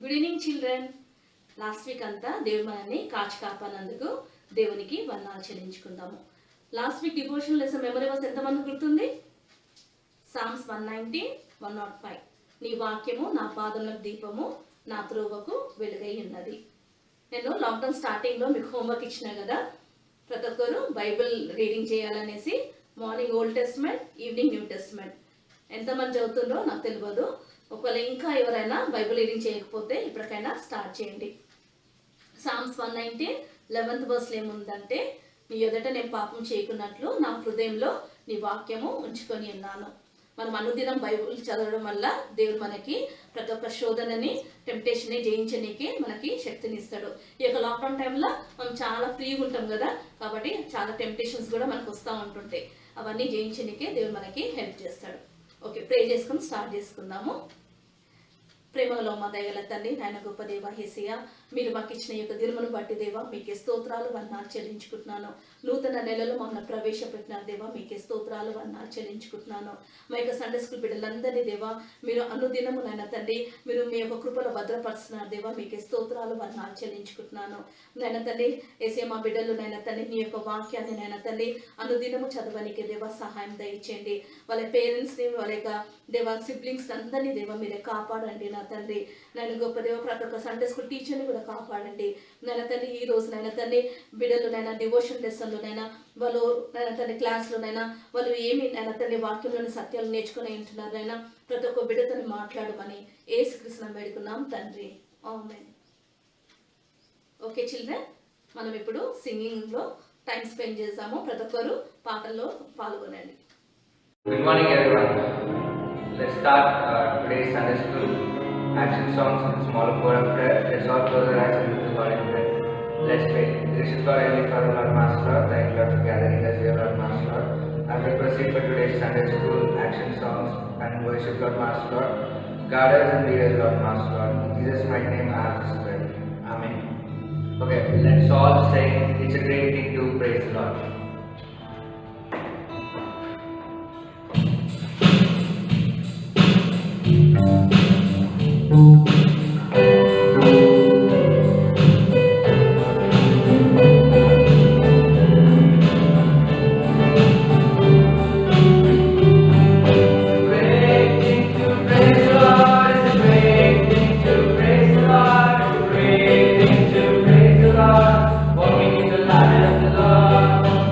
Good evening children. Last week అంతా దేవుడు మనల్ని కాచి కాపానందుకు దేవునికి వందనాలు చెల్లించుకుందాము. Last week devotional lesson memory verse ఎంతమంది గుర్తుంది? సామ్స్ 190, 105. నీ వాక్యము నా పాదములకు దీపము, నా త్రోవకు వెలుగై ఉన్నది. నేను లాక్డౌన్ స్టార్టింగ్లో మీకు హోంవర్క్ ఇచ్చిన కదా, ప్రతి ఒక్కరు బైబిల్ రీడింగ్ చేయాలనేసి. Morning old testament, evening new testament. ఎంతమంది చదువుతుందో నాకు తెలియదు. ఒకవేళ ఇంకా ఎవరైనా బైబిల్ రీడింగ్ చేయకపోతే ఇప్పటికైనా స్టార్ట్ చేయండి. సామ్స్ 190, 11th verse ఏముందంటే, నీ ఎదుట నేను పాపం చేయకున్నట్లు నా హృదయంలో నీ వాక్యము ఉంచుకొని ఉన్నాను. మనం అనుదినం బైబిల్ చదవడం వల్ల దేవుడు మనకి ప్రతి ఒక్క శోధనని, టెంప్టేషన్ని జయించడానికి మనకి శక్తిని ఇస్తాడు. ఈ యొక్క లాక్డౌన్ టైంలో మనం చాలా ఫ్రీగా ఉంటాం కదా, కాబట్టి చాలా టెంప్టేషన్స్ కూడా మనకు వస్తూ ఉంటుంటాయి. అవన్నీ జయించడానికే దేవుడు మనకి హెల్ప్ చేస్తాడు. ఓకే, ప్రే చేసుకుని స్టార్ట్ చేసుకుందాము. ప్రేమలో మా దయగల తండ్రి, నాయన గొప్ప దేవ యేసయ్య, మీరు మాకు ఇచ్చిన యొక్క దినమును బట్టి దేవా మీకే స్తోత్రాలు వందనాలు చెల్లించుకుంటున్నాను. నూతన నెలలో మమ్మల్ని ప్రవేశపెట్టినారు దేవా, మీకే స్తోత్రాలు వందనాలు చెల్లించుకుంటున్నాను. మా యొక్క సండే స్కూల్ బిడ్డలందరినీ దేవా మీరు అనుదినము నాయన తండ్రి మీరు మీ యొక్క కృపలో భద్రపరుస్తున్నారు దేవా, మీకే స్తోత్రాలు వందనాలు చెల్లించుకుంటున్నాను. నాయన తండ్రి యేసయ్య, మా బిడ్డలు నాయన తండ్రి నీ యొక్క వాక్యాన్ని నాయన తండ్రి అనుదినము చదవడానికి దేవా సహాయం దయచేయండి. వాళ్ళ పేరెంట్స్ని, వాళ్ళ యొక్క దేవా సిబ్లింగ్స్ అందరినీ దేవా మీరే కాపాడండి నా తండ్రి. నేను గొప్ప దేవ ప్రతి ఒక్క సండే స్కూల్ టీచర్ని కూడా కాపాడండి నాయన తండ్రి. ఈ రోజు నాయన తండ్రి బిడ్డలు నైనా డివోషన్ లెసన్లోనైనా వాళ్ళు నాయన తండ్రి క్లాస్లోనైనా వాళ్ళు ఏమి నాయన తండ్రి వాక్యంలోని సత్యాలు నేర్చుకుని ఉంటున్నారు నైనా. ప్రతి ఒక్క బిడ్డతో మాట్లాడమని యేసుక్రీస్తుని వేడుకున్నాం తండ్రి, ఆమేన్. ఓకే చిల్డ్రన్, మనం ఇప్పుడు సింగింగ్లో టైం స్పెండ్ చేద్దాము. ప్రతి ఒక్కరు పాటల్లో పాల్గొనండి. Good morning everyone. Let's start today's Sunday school action songs with small word of prayer. Let's all close our eyes and look to God in prayer. Let's pray. Gracious God, Heavenly Father, Lord Master Lord, thank you Lord for gathering us here, Lord Master Lord. As we proceed for today's Sunday school action songs and worship, Lord Master Lord, guard us and lead us, Lord Master Lord. In Jesus' mighty name I ask this prayer. Amen. Okay, let's all say it's a great thing to praise the Lord. Walking in the light of the Lord.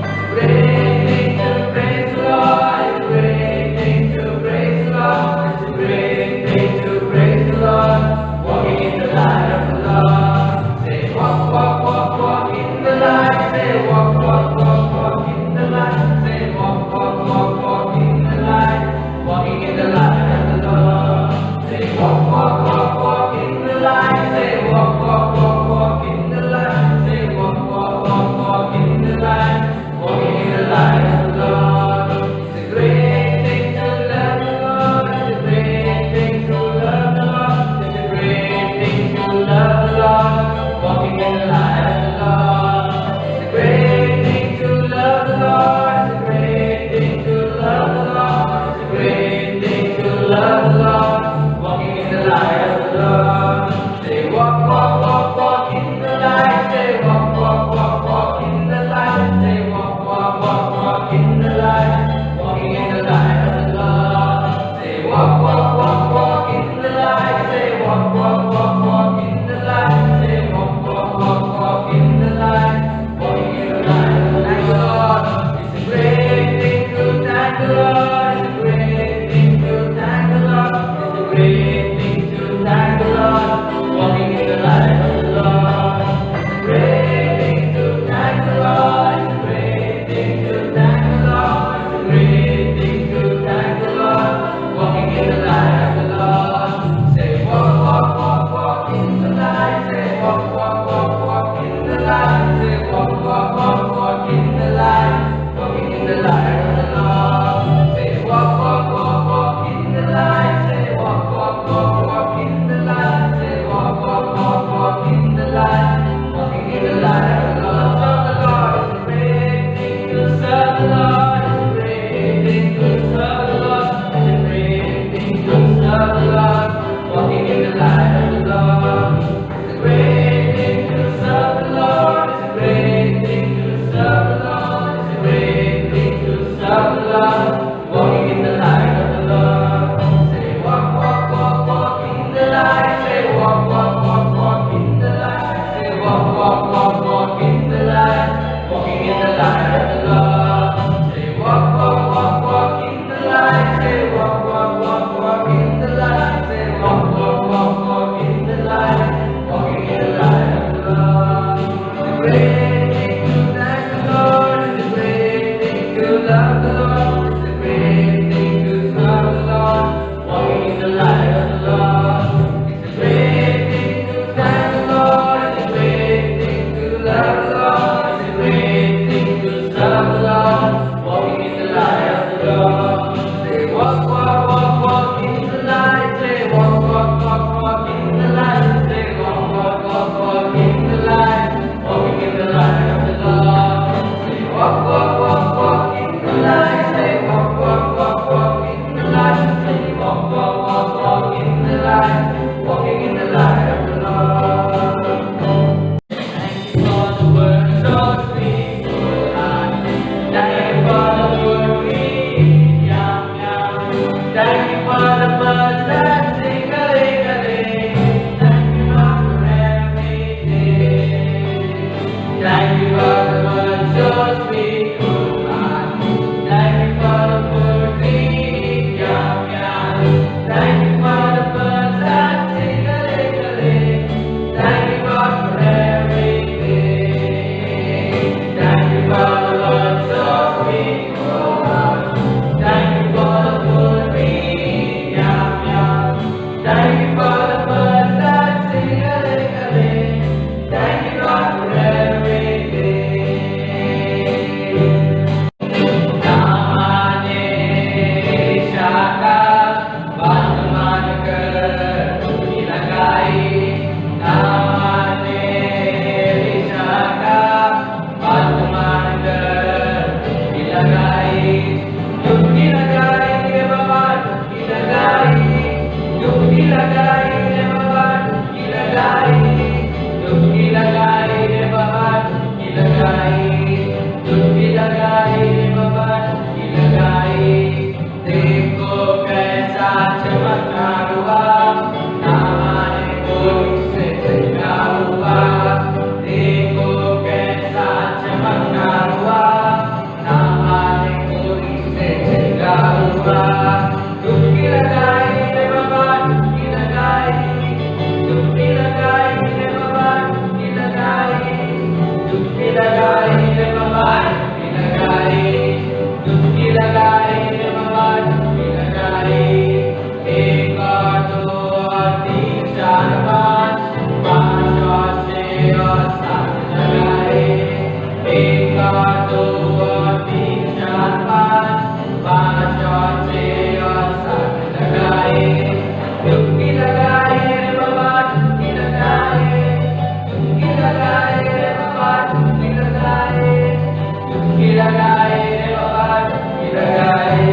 Thank you for the birds that sing a ling a ling. Thank you for every day. Thank you for the birds so sweet, goodbye. Thank you for the food we eat, yum yum. Thank you for the birds that sing a ling a ling. Thank you God for every day. Thank you for the birds so sweet, goodbye. Thank you for the food we eat, yum yum. Thank you for the birds that sing a ling a ling. Thank you God for every day. Namane Shaka Vartaman Kar Ilagai. Namane Shaka Vartaman Kar Ilagai. Yukti lagai re baba, yukti lagai. Yukti lagai re baba, yukti lagai. Yukti lagai re baba, yukti lagai. Yukti lagai re baba, yukti lagai. देखो कैसा चमत्कार हुआ, नामाने कोई से चंगा हुआ। देखो कैसा चमत्कार हुआ, नामाने कोई से चंगा हुआ। डुबकी लगाई रे बाबा, डुबकी लगाई। डुबकी लगाई रे बाबा, डुबकी लगाई। डुबकी लगाई रे बाबा, डुबकी लगाई। डुबकी लगाई रे बाबा, डुबकी लगाई। एक और दो और तीन चार पाँच, पाँच और छः और सात लगाए। एक और दो और तीन चार पाँच, पाँच और छः और सात लगाए। डुबकी लगाए रे बाबा, डुबकी लगाए। डुबकी लगाए रे बाबा, डुबकी लगाए। डुबकी लगाए रे बाबा, डुबकी लगाए।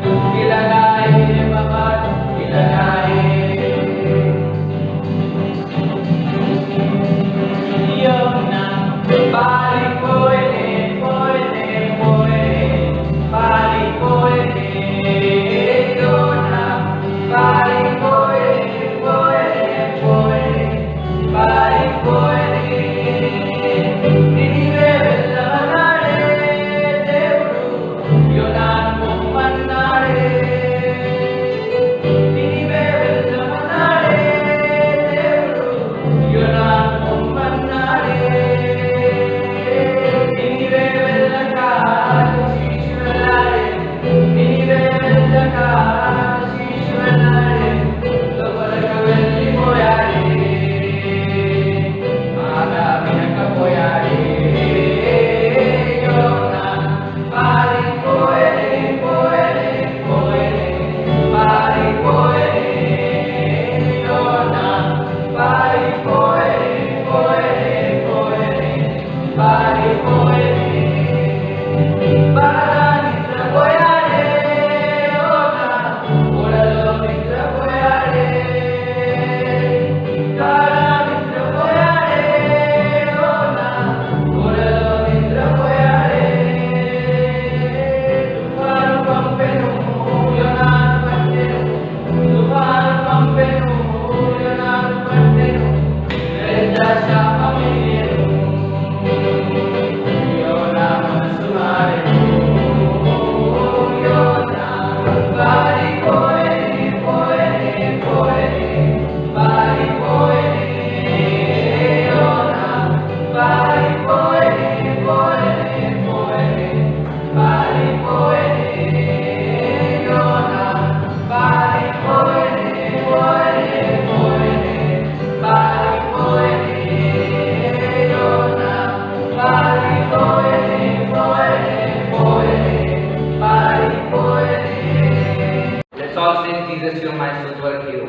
डुबकी लगाए रे बाबा, डुबकी लगाए। Yona, bali poene, poene, poene, bali poene. Yona, bali poene, poene, poene, bali poene. Ninive vellavannade, Devuru, Yona pommannade. Ninive vellavannade, Devuru, Yona pommannade. Ninive vellakadu Shishwellade. Ninive vellakadu Shishwellade. Lovaraka vellipoyade. Maga vinakapoyade. Yona bali poene, poene, poene, bali poene. Yona bali poene, poene, poene, bali poene. Bala nitra poyade. Yona oralo nitra poyade. Bala nitra poyade. Yona oralo nitra poyade. Tufanu pampenu, Yona pattenu. Tufanu pampenu, Yona pattenu. Reda shapamenu, Yona masumarenu. Yona bali poene, poene, poene, bali poene. Yona bali poene, poene, poene, bali poene. Yona bali poene, poene, poene, bali poene. Yona bali poene, poene, poene, bali poene. Let's all sing Jesus, you're my superhero.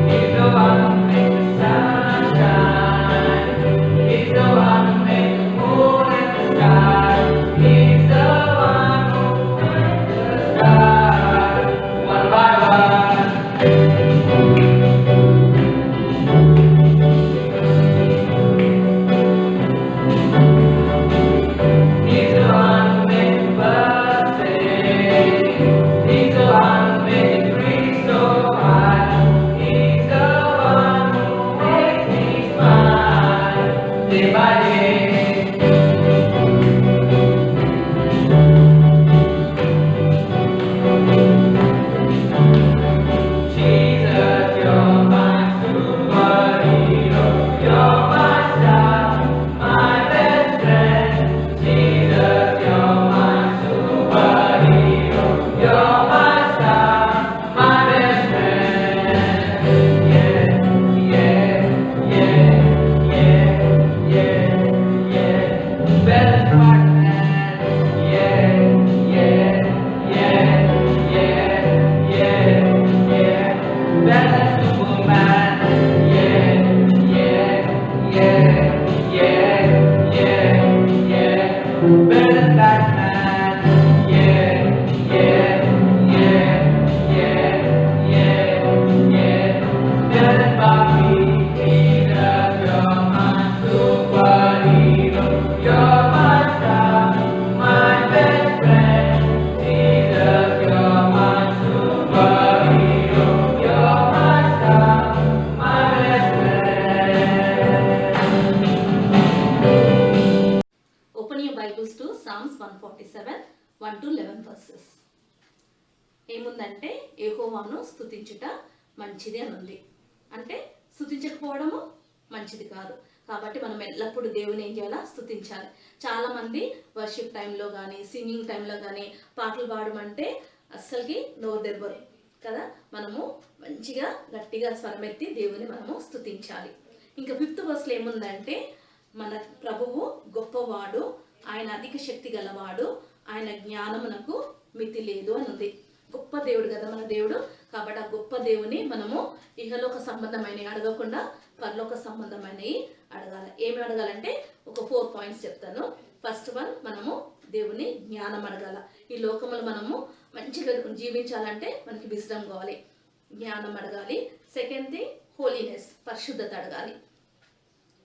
He's the one who makes the sun shine. He's the one who makes the moon and the sky. He's the one who makes the sky one by one. man. Yeah, yeah, yeah, yeah, yeah, yeah. Better than that man. Yeah, yeah, yeah, yeah, yeah, yeah. Better than Bobby. Jesus, you're my superhero. You're my star, my best friend. Jesus, you're my superhero. You're my star, my best friend. Open your Bibles to Psalms 147, 1 to 11 verses. ఏముందంటే యెహోవాను స్తుతించుట మంచిది అని ఉంది. అంటే స్తుతించకపోవడము మంచిది కాదు. కాబట్టి మనం ఎల్లప్పుడూ దేవుని ఏం చేయాలా? స్తుతించాలి. చాలామంది వర్షిప్ టైంలో కానీ సింగింగ్ టైంలో కానీ పాటలు పాడమంటే అస్సలకి నోరు తెరవరు కదా. మనము మంచిగా గట్టిగా స్వరమెత్తి దేవుని మనము స్తుతించాలి. ఇంకా 5th verse ఏముందంటే మన ప్రభువు గొప్పవాడు, ఆయన అధిక శక్తి గలవాడు, ఆయన జ్ఞానమునకు మితి లేదు అని ఉంది. గొప్ప దేవుడు కదా మన దేవుడు. కాబట్టి ఆ గొప్ప దేవుని మనము ఇహలోక సంబంధమైనవి అడగకుండా పరలోక సంబంధమైనవి అడగాలి. ఏమి అడగాలంటే ఒక 4 points చెప్తాను. ఫస్ట్ వన్, మనము దేవుని జ్ఞానం అడగాల. ఈ లోకములో మనము మంచిగా జీవించాలంటే మనకి విజ్డమ్ కావాలి, జ్ఞానం అడగాలి. సెకండ్ థింగ్, హోలీనెస్, పరిశుద్ధత అడగాలి.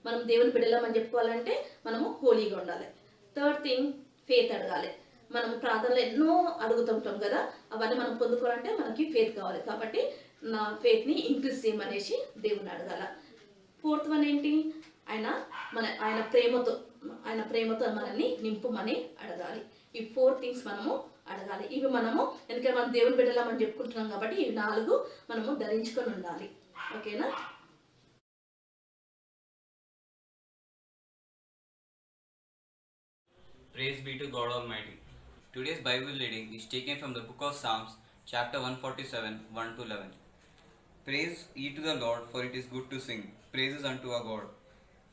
మనం దేవుని బిడ్డలమని చెప్పుకోవాలంటే మనము హోలీగా ఉండాలి. థర్డ్ థింగ్, ఫేత్ అడగాలి. మనం ప్రార్థనలు ఎన్నో అడుగుతుంటాం కదా, అవన్నీ మనం పొందుకోవాలంటే మనకి ఫేత్ కావాలి. కాబట్టి నా ఫేత్ని ఇంక్రీజ్ చేయమనేసి దేవుని అడగాల. ఫోర్త్ వన్ ఏంటి? ఆయన ప్రేమతో మనల్ని నింపుమని అడగాలి. ఈ 4 things మనము అడగాలి. ఇవి మనము ఎందుకంటే మనం దేవుని బిడ్డలమని చెప్పుకుంటున్నాం కాబట్టి ఇవి 4 మనము ధరించుకొని ఉండాలి. ఓకేనా? Praise be to God Almighty. Today's Bible reading is taken from the book of Psalms, chapter 147, 1 to 11. Praise ye to the Lord, for it is good to sing praises unto our God.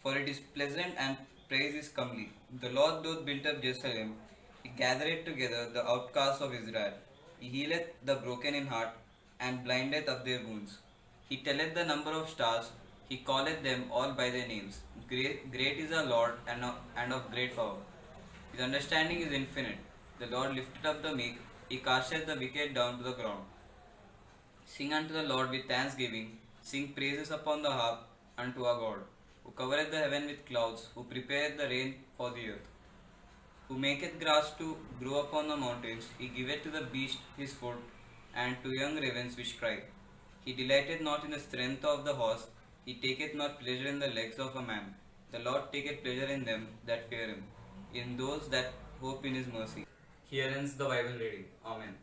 For it is pleasant and praise is comely. The Lord doth build up Jerusalem, he gathereth together the outcasts of Israel. He healeth the broken in heart, and blindeth up their wounds. He telleth the number of stars, he calleth them all by their names. Great is our Lord, and of great power. His understanding is infinite. The Lord lifteth up the meek, he casteth the wicked down to the ground. Sing unto the Lord with thanksgiving, sing praises upon the harp unto our God, who covereth the heaven with clouds, who prepareth the rain for the earth, who maketh grass to grow upon the mountains, he giveth to the beast his food, and to young ravens which cry. He delighteth not in the strength of the horse, he taketh not pleasure in the legs of a man. The Lord taketh pleasure in them that fear him, in those that hope in his mercy. Here ends the Bible reading. Amen.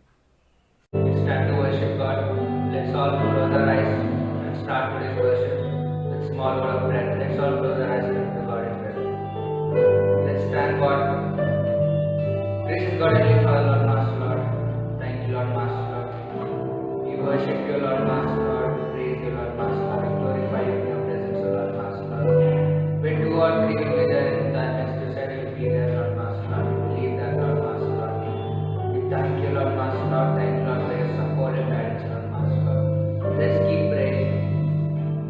It's time to worship God. Let's all close our eyes and start today's worship with small word of prayer. Let's all close our eyes and look to God in prayer. Let's thank God. Gracious God, Heavenly Father, Lord, Master, Lord. Thank you, Lord, Master, Lord. We worship you, Lord, Master, Lord. We praise you, Lord, Master, Lord. We glorify you in your presence, O Lord, Master, Lord. When 2 or 3 will be there in darkness, you said you will be there, Lord, Master, Lord. We believe that, Lord, Master, Lord. We thank you, Lord, Master, Lord. Thank you, Lord, for your support and guidance, Lord, Master, Lord. Let's keep praying.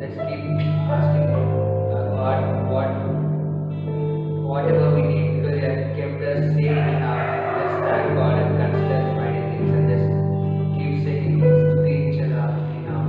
Let's keep asking God whatever we need, because you have kept us safe now. Let's thank God and consider His mighty things and just keep saying to each other now.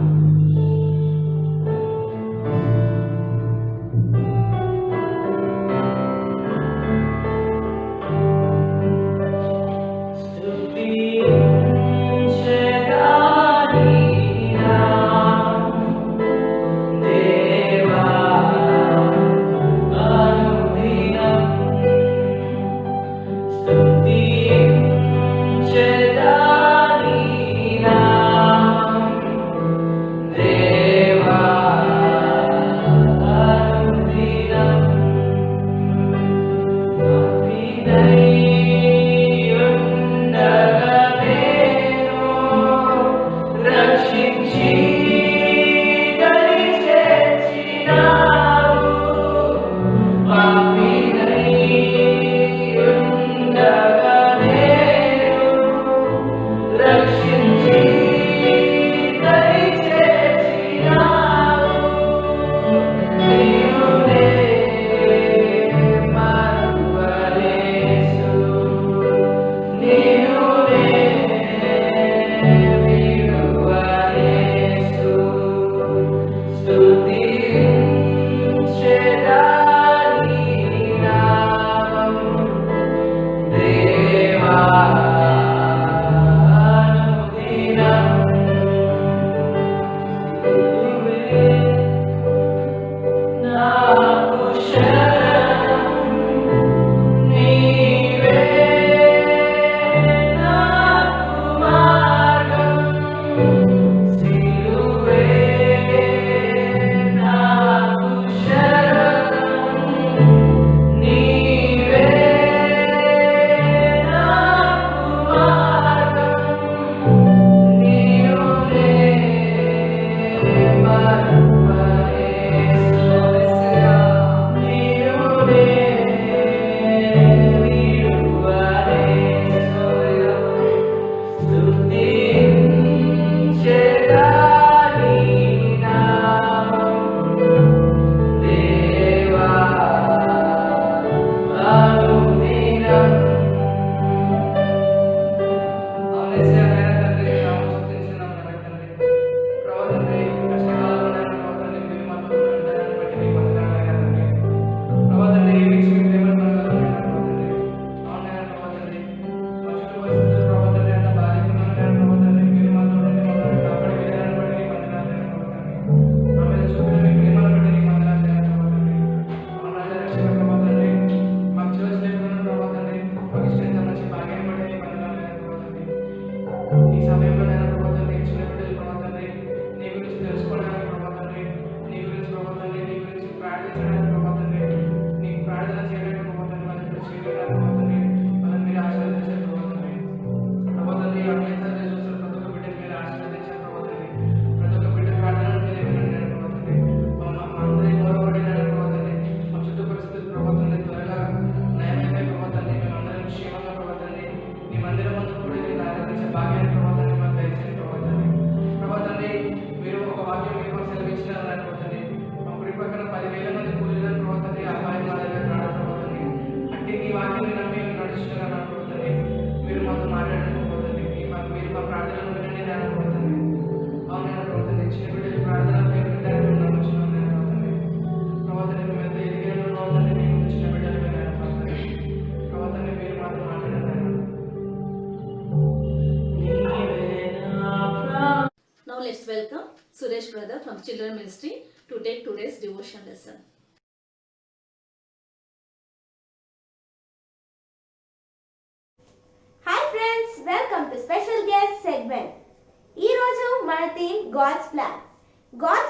Now let's welcome Suresh brother from Children Ministry to take today's devotion lesson. Hi friends, welcome to special guest segment. ఈరోజు మన theme God's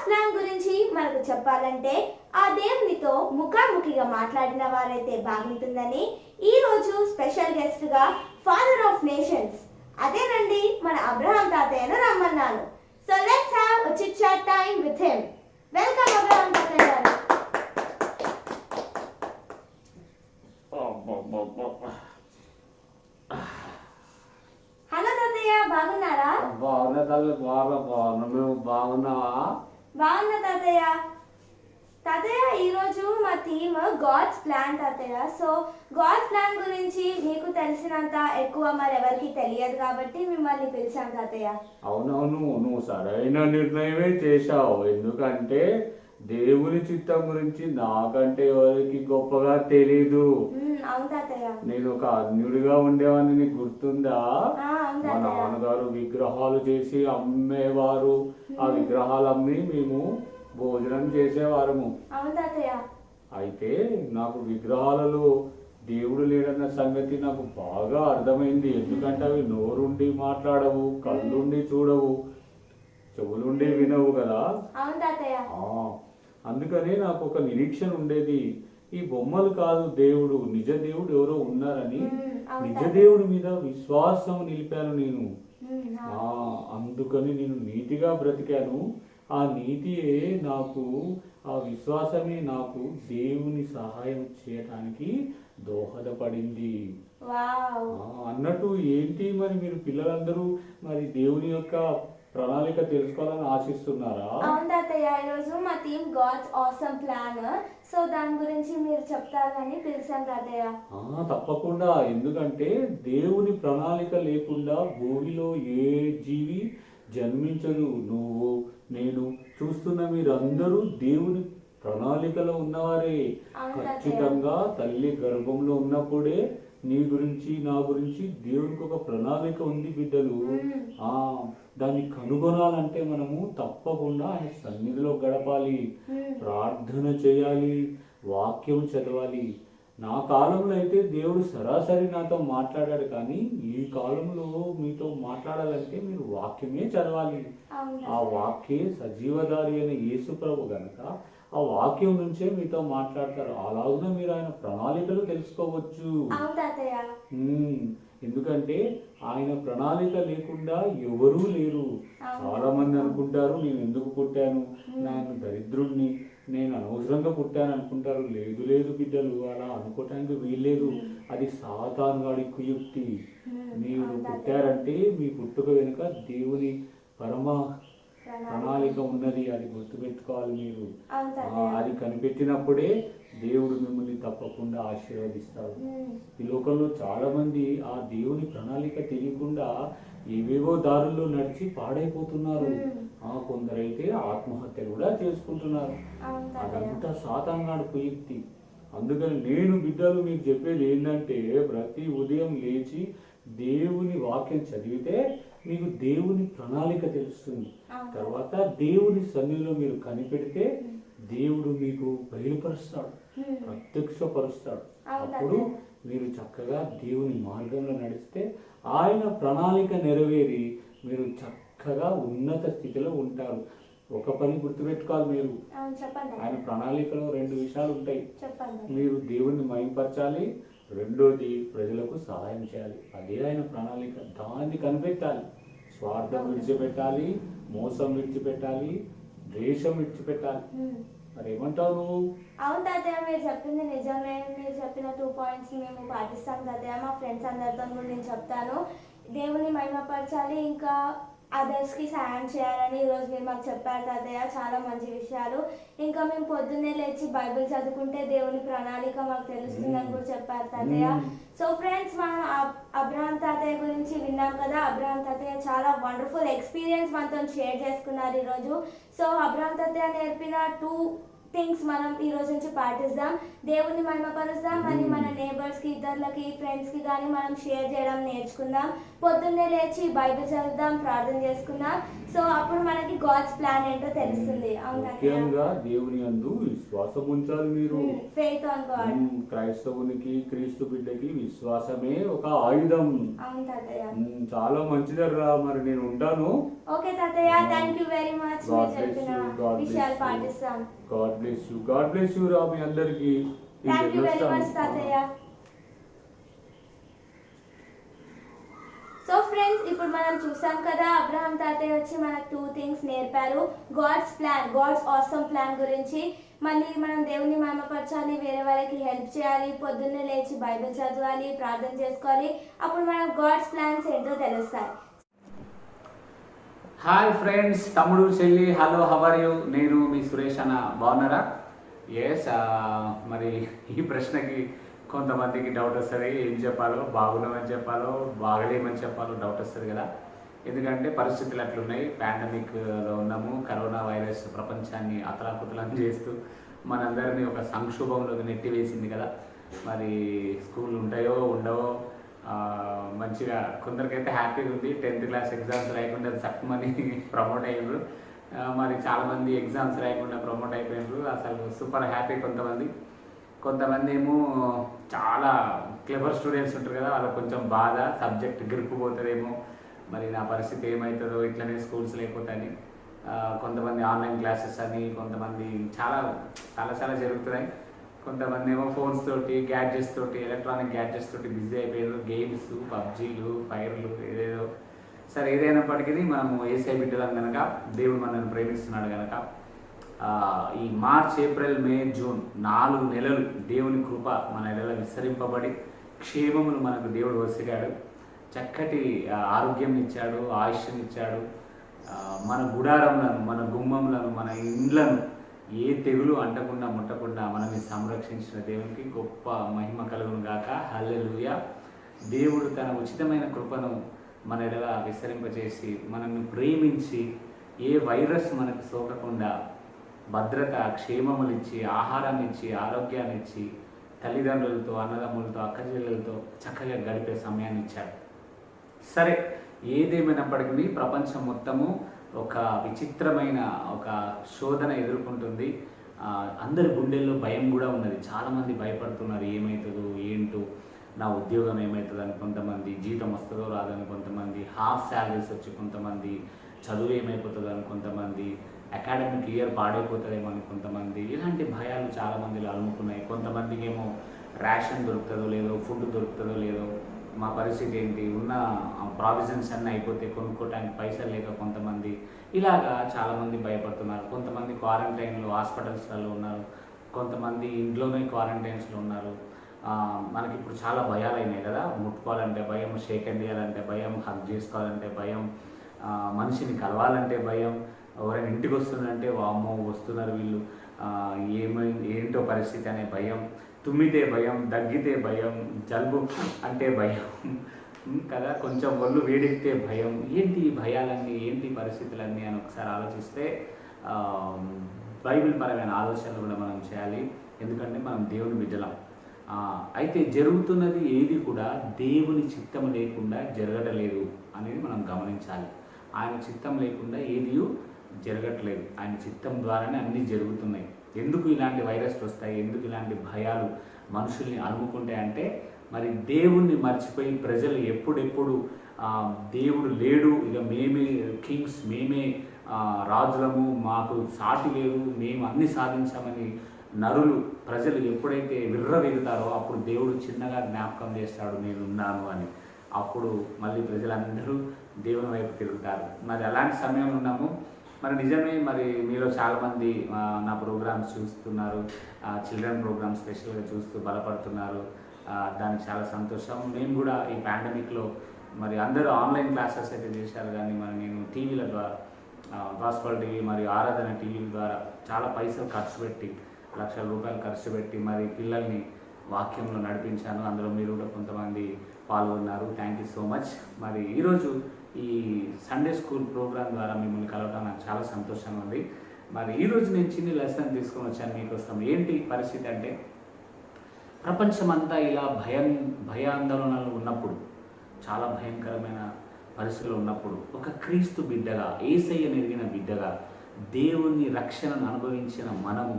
plan గురించి మనకు చెప్పాలంటే ఆ దేవునితో ముఖాముఖిగా మాట్లాడిన వారైతే బాగుంటుందని ఈరోజు స్పెషల్ గెస్ట్గా ఫాదర్ ఆఫ్ నేషన్స్ అదేనండి మన అబ్రహాం తాతయ్యను రమ్మన్నాను. So let's have a chit chat time with him. Welcome Abraham తాతయ్య గారు. హలో తాతయ్య, బాగున్నారా? బాగున్నా తల్లి, బాగున్నా. మేము బాగున్నావా? బాగున్నా తాతయ్య. తాతయ్య, ఈరోజు మా థీమ్ గాడ్స్ ప్లాన్ తాతయ్య. సో గాడ్స్ ప్లాన్ గురించి మీకు తెలిసినంత ఎక్కువ మరి ఎవరికి తెలియదు కాబట్టి మిమ్మల్ని పిలిచాం తాతయ్య. అవునవును, నువ్వు సరైన నిర్ణయమే చేశావు. ఎందుకంటే దేవుని చిత్తం గురించి నాకంటే ఎవరికి గొప్పగా తెలీదు. అవును తాతయ్య. నేను ఒక అన్యుడిగా ఉండేవాడిని, నీకు గుర్తుందా? అవును మా తాతయ్య. నాన్నగారు విగ్రహాలు చేసి అమ్మేవారు. ఆ విగ్రహాలు అమ్మి మేము భోజనం చేసేవారము. అవును తాతయ్య. అయితే నాకు విగ్రహాలలో దేవుడు లేడన్న సంగతి నాకు బాగా అర్థమైంది. ఎందుకంటే అవి నోరుండి మాట్లాడవు, కళ్ళుండి చూడవు, చెవులుండి వినవు కదా. అవును తాతయ్య. అందుకనే నాకు ఒక నిరీక్షణ ఉండేది, ఈ బొమ్మలు కాదు దేవుడు, నిజ దేవుడు ఎవరో ఉన్నారని. నిజ దేవుడి మీద విశ్వాసం నిలిపాను నేను. అందుకని నేను నీతిగా బ్రతికాను. ఆ నీతియే నాకు, ఆ విశ్వాసమే నాకు దేవుని సహాయం చేయటానికి దోహదపడింది. అన్నట్టు ఏంటి మరి మీరు పిల్లలందరూ మరి దేవుని యొక్క ప్రణాళిక తెలుసుకోవాలని ఆశిస్తున్నారా? అవును తాతయ్య, ఈరోజు మా theme God's awesome plan. So దాని గురించి మీరు చెప్తారని పిలిచాను తాతయ్య. తప్పకుండా. ఎందుకంటే దేవుని ప్రణాళిక లేకుండా భూమిలో ఏ జీవి జన్మించదు. నువ్వు, నేను, చూస్తున్న మీరందరూ దేవుని ప్రణాళికలో ఉన్నవారే. ఖచ్చితంగా తల్లి గర్భంలో ఉన్నప్పుడే నీ గురించి, నా గురించి దేవునికి ఒక ప్రణాళిక ఉంది బిడ్డలు. దాన్ని కనుగొనాలంటే మనము తప్పకుండా ఆయన సన్నిధిలో గడపాలి, ప్రార్థన చేయాలి, వాక్యం చదవాలి. నా కాలంలో అయితే దేవుడు సరాసరి నాతో మాట్లాడాడు, కానీ ఈ కాలంలో మీతో మాట్లాడాలంటే మీరు వాక్యమే చదవాలి. ఆ వాక్యే సజీవధారి అయిన యేసు ప్రభు గనక ఆ వాక్యం నుంచే మీతో మాట్లాడతారు. అలాగే మీరు ఆయన ప్రణాళికలు తెలుసుకోవచ్చు. ఎందుకంటే ఆయన ప్రణాళిక లేకుండా ఎవరూ లేరు. చాలా మంది అనుకుంటారు నేను ఎందుకు పుట్టాను, నేను దరిద్రుడిని, నేను అనవసరంగా పుట్టాను అనుకుంటారు. లేదు లేదు బిడ్డలు, అలా అనుకోవటానికి వీల్లేదు. అది సాతాను గాడి కుయుక్తి. మీరు పుట్టారంటే మీ పుట్టుక వెనుక దేవుని పరమ ప్రణాళిక ఉన్నది, అది గుర్తుపెట్టుకోవాలి మీరు. అది కనిపెట్టినప్పుడే దేవుడు మిమ్మల్ని తప్పకుండా ఆశీర్వదిస్తాడు. ఈ లోకంలో చాలా మంది ఆ దేవుని ప్రణాళిక తెలియకుండా ఏవేవో దారుల్లో నడిచి పాడైపోతున్నారు. కొందరైతే ఆత్మహత్య కూడా చేసుకుంటున్నారు. అదంతా సాతానుగాడి కుయుక్తి. అందుకని నేను బిడ్డలు మీకు చెప్పేది ఏంటంటే, ప్రతి ఉదయం లేచి దేవుని వాక్యం చదివితే మీకు దేవుని ప్రణాళిక తెలుస్తుంది. తర్వాత దేవుని సన్నిధిలో మీరు కనిపెడితే దేవుడు మీకు బయలుపరుస్తాడు, ప్రత్యక్షపరుస్తాడు. అప్పుడు మీరు చక్కగా దేవుని మార్గంలో నడిస్తే ఆయన ప్రణాళిక నెరవేరి మీరు చక్కగా ఉన్నత స్థితిలో ఉంటారు. ఒక పని గుర్తుపెట్టుకోవాలి మీరు, ఆయన ప్రణాళికలో 2 విషయాలు ఉంటాయి. మీరు దేవుణ్ణి మహిమపరచాలి, రెండోది ప్రజలకు సహాయం చేయాలి. అదే ఆయన ప్రణాళిక. దాన్ని కనిపెట్టాలి. స్వార్థం విడిచిపెట్టాలి, మోసం విడిచిపెట్టాలి, ద్వేషం విడిచిపెట్టాలి. మరి ఏమంటావు నువ్వు? అవును తాతయ్య, మీరు చెప్పింది నిజమే. మీరు చెప్పిన 2 పాయింట్స్ మేము పాటిస్తాం తాతయ్య. మా ఫ్రెండ్స్ అందరితో కూడా నేను చెప్తాను, దేవుని మహిమపరచాలి, ఇంకా అదర్స్కి సహాయం చేయాలని ఈరోజు మీరు మాకు చెప్పారు తాతయ్య. చాలా మంచి విషయాలు. ఇంకా మేము పొద్దున్నే లేచి బైబిల్ చదువుకుంటే దేవుని ప్రణాళిక మాకు తెలుస్తుందని కూడా చెప్పారు తాతయ్య. సో ఫ్రెండ్స్, మనం అబ్రహాం తాతయ్య గురించి విన్నాం కదా. అబ్రహాం తాతయ్య చాలా వండర్ఫుల్ ఎక్స్పీరియన్స్ మనతో షేర్ చేసుకున్నారు ఈరోజు. సో అబ్రహాం తాతయ్య నేర్పిన 2 థింగ్స్ మనం ఈ రోజు నుంచి పాటిద్దాం. దేవుని మహిమపరుస్తాం, మరి మన నేబర్స్కి, ఇతరులకి, ఫ్రెండ్స్కి కానీ మనం షేర్ చేయడం నేర్చుకుందాం. పొద్దున్నే లేచి బైబిల్ చదువుదాం, ప్రార్థన చేసుకుందాం. సో అప్పుడు మనకి గాడ్స్ ప్లాన్ ఏంటో తెలుస్తుంది. ముఖ్యంగా దేవుని యందు విశ్వాసం ఉంచాలి మీరు. Faith on God. క్రైస్తవునికి, క్రీస్తు బిడ్డకి విశ్వాసమే ఒక ఆయుధం. అవును తాతయ్య. చాలా మంచిదర్రా. మరి నేను ఉంటాను. ఓకే తాతయ్య, థ్యాంక్ యూ వెరీ మచ్. మీరు చెప్పిన విషయాలు పాటిస్తాం. God bless you. God bless you రా మీ అందరికి. థ్యాంక్ యూ వెరీ మచ్ తాతయ్య. సో ఫ్రెండ్స్, ఇప్పుడు మనం చూసాం కదా, అబ్రహాం తాతయ్య వచ్చి మనకు 2 థింగ్స్ నేర్పారు. God's plan, God's awesome plan గురించి. మళ్ళీ మనం దేవుని మహిమపరచాలి, వేరే వాళ్ళకి హెల్ప్ చేయాలి, పొద్దున్నే లేచి బైబిల్ చదవాలి, ప్రార్థన చేసుకోవాలి. అప్పుడు మనం గాడ్స్ ప్లాన్స్ ఏంటో తెలుస్తాయి. హాయ్ ఫ్రెండ్స్, తమ్ముడు, చెల్లి, హలో, హవర్ యూ. నేను మీ సురేష్ అన్న. బాగున్నారా? ఎస్. మరి ఈ ప్రశ్నకి కొంతమందికి డౌట్ వస్తుంది. ఏం చెప్పాలో, బాగున్నామని చెప్పాలో, బాగలేమని చెప్పాలో డౌట్ వస్తుంది కదా. ఎందుకంటే పరిస్థితులు అట్లున్నాయి. పాండమిక్లో ఉన్నాము. కరోనా వైరస్ ప్రపంచాన్ని అతలాకుతలం చేస్తూ మనందరినీ ఒక సంక్షోభంలోకి నెట్టివేసింది కదా. మరి స్కూల్ ఉంటాయో ఉండవో, మంచిగా కొందరికైతే హ్యాపీగా ఉంది. 10th క్లాస్ ఎగ్జామ్స్ రాయకుండా సక్మని ప్రమోట్ అయ్యారు. మరి చాలామంది ఎగ్జామ్స్ రాయకుండా ప్రమోట్ అయిపోయినారు. అసలు సూపర్ హ్యాపీ. కొంతమంది ఏమో చాలా క్లెవర్ స్టూడెంట్స్ ఉంటారు కదా, వాళ్ళకి కొంచెం బాధ, సబ్జెక్ట్ గ్రిప్ పోతుందేమో, మరి నా పరిస్థితి ఏమవుతుందో, ఇట్లనే స్కూల్స్ లేకపోతే. కొంతమంది ఆన్లైన్ క్లాసెస్ అని, కొంతమంది చాలా చాలా చాలా జరుగుతున్నాయి. కొంతమంది ఏమో ఫోన్స్ తోటి, గ్యాడ్జెట్స్ తోటి, ఎలక్ట్రానిక్ గ్యాడ్జెట్స్ తోటి బిజీ అయిపోయారు. గేమ్స్, పబ్జీలు, ఫైర్లు, ఏదేదో. సరే, ఏదైనప్పటికీ మనము ఏసై బిడ్డలం కనుక, దేవుడు మనల్ని ప్రేమిస్తున్నాడు కనుక, ఈ మార్చ్, ఏప్రిల్, మే, జూన్ 4 నెలలు దేవుని కృప మన నెలల విస్తరింపబడి క్షేమమును మనకు దేవుడు వసిగాడు. చక్కటి ఆరోగ్యం ఇచ్చాడు, ఆయుష్యం ఇచ్చాడు. మన గుడారములను, మన గుమ్మములను, మన ఇండ్లను ఏ తెగులు అంటకుండా ముట్టకుండా మనల్ని సంరక్షించిన దేవునికి గొప్ప మహిమ కలుగును గాక. హల్లెలూయా. దేవుడు తన ఉచితమైన కృపను మన ఎడల విస్తరింపజేసి మనల్ని ప్రేమించి ఏ వైరస్ మనకు సోకకుండా భద్రత, క్షేమములు ఇచ్చి, ఆహారాన్ని ఇచ్చి, ఆరోగ్యాన్ని ఇచ్చి, తల్లిదండ్రులతో, అన్నదమ్ములతో, అక్కచెల్లెలతో చక్కగా గడిపే సమయాన్ని ఇచ్చాడు. సరే, ఏదేమైనప్పటికీ ప్రపంచం మొత్తము ఒక విచిత్రమైన ఒక శోధన ఎదుర్కొంటుంది. అందరి గుండెల్లో భయం కూడా ఉన్నది. చాలామంది భయపడుతున్నారు, ఏమవుతుందో ఏంటో, నా ఉద్యోగం ఏమవుతుంది అని కొంతమంది, జీతం వస్తుందో రాదని కొంతమంది, హాఫ్ శాలరీస్ వచ్చి కొంతమంది, చదువు ఏమైపోతుందో అని కొంతమంది, అకాడమిక్ ఇయర్ పాడైపోతుందేమో అని కొంతమంది. ఇలాంటి భయాలు చాలామందిలో అలుముకున్నాయి. కొంతమందికి ఏమో రేషన్ దొరుకుతుందో లేదో, ఫుడ్ దొరుకుతుందో లేదో, మా పరిస్థితి ఏంటి, ఉన్న ప్రావిజన్స్ అన్నీ అయిపోతే కొనుక్కోవడానికి పైసలు లేక కొంతమంది ఇలాగా చాలామంది భయపడుతున్నారు. కొంతమంది క్వారంటైన్లో హాస్పిటల్స్లలో ఉన్నారు, కొంతమంది ఇంట్లోనే క్వారంటైన్స్లో ఉన్నారు. మనకి ఇప్పుడు చాలా భయాలు అయినాయి కదా, ముట్టుకోవాలంటే భయం, షేక్ హ్యాండ్ చేయాలంటే భయం, హగ్ చేసుకోవాలంటే భయం, మనిషిని కలవాలంటే భయం, ఎవరైనా ఇంటికి వస్తుందంటే వామ్మో వస్తున్నారు వీళ్ళు, ఏంటో పరిస్థితి అనే భయం, తుమ్మితే భయం, దగ్గితే భయం, జలుబు అంటే భయం కదా, కొంచెం ఒళ్ళు వేడెక్కితే భయం. ఏంటి ఈ భయాలన్నీ, ఏంటి పరిస్థితులన్నీ అని ఒకసారి ఆలోచిస్తే బైబిల్ పరమైన ఆలోచనలు కూడా మనం చేయాలి. ఎందుకంటే మనం దేవుని బిడ్డలం. అయితే జరుగుతున్నది ఏది కూడా దేవుని చిత్తం లేకుండా జరగటలేదు అనేది మనం గమనించాలి. ఆయన చిత్తం లేకుండా ఏది జరగట్లేదు, ఆయన చిత్తం ద్వారానే అన్నీ జరుగుతున్నాయి. ఎందుకు ఇలాంటి వైరస్లు వస్తాయి, ఎందుకు ఇలాంటి భయాలు మనుషుల్ని అలుముకుంటాయంటే మరి దేవుణ్ణి మర్చిపోయి ప్రజలు ఎప్పుడెప్పుడు దేవుడు లేడు, ఇక మేమే కింగ్స్, మేమే రాజులము, మాకు సాటి లేరు, మేము అన్ని సాధించామని నరులు ప్రజలు ఎప్పుడైతే విర్రవీగుతారో అప్పుడు దేవుడు చిన్నగా జ్ఞాపకం చేస్తాడు నేనున్నాను అని. అప్పుడు మళ్ళీ ప్రజలందరూ దేవుని వైపు తిరుగుతారు. మరి అలాంటి సమయంలో ఉన్నాము. మరి నిజమే, మరి మీలో చాలామంది నా ప్రోగ్రామ్స్ చూస్తున్నారు, చిల్డ్రన్ ప్రోగ్రామ్స్ స్పెషల్గా చూస్తూ బలపడుతున్నారు. దానికి చాలా సంతోషం. నేను కూడా ఈ పాండమిక్లో మరి అందరూ ఆన్లైన్ క్లాసెస్ అయితే చేశారు, కానీ మరి నేను టీవీల ద్వారా, గాస్పల్ టీవీ మరియు ఆరాధన టీవీల ద్వారా చాలా పైసలు ఖర్చు పెట్టి, లక్షల రూపాయలు ఖర్చు పెట్టి మరి పిల్లల్ని వాక్యంలో నడిపించాను. అందులో మీరు కూడా కొంతమంది పాల్గొన్నారు. Thank you so much. మరి ఈరోజు ఈ సండే స్కూల్ ప్రోగ్రాం ద్వారా మిమ్మల్ని కలవడం నాకు చాలా సంతోషంగా ఉంది. మరి ఈరోజు నేను చిన్న లెసన్ తీసుకొని వచ్చాను మీకోసం. ఏంటి పరిస్థితి అంటే, ప్రపంచమంతా ఇలా భయాందోళనలు ఉన్నప్పుడు, చాలా భయంకరమైన పరిస్థితులు ఉన్నప్పుడు, ఒక క్రీస్తు బిడ్డగా, యేసయ్యను ఎరిగిన బిడ్డగా, దేవుని రక్షణను అనుభవించిన మనము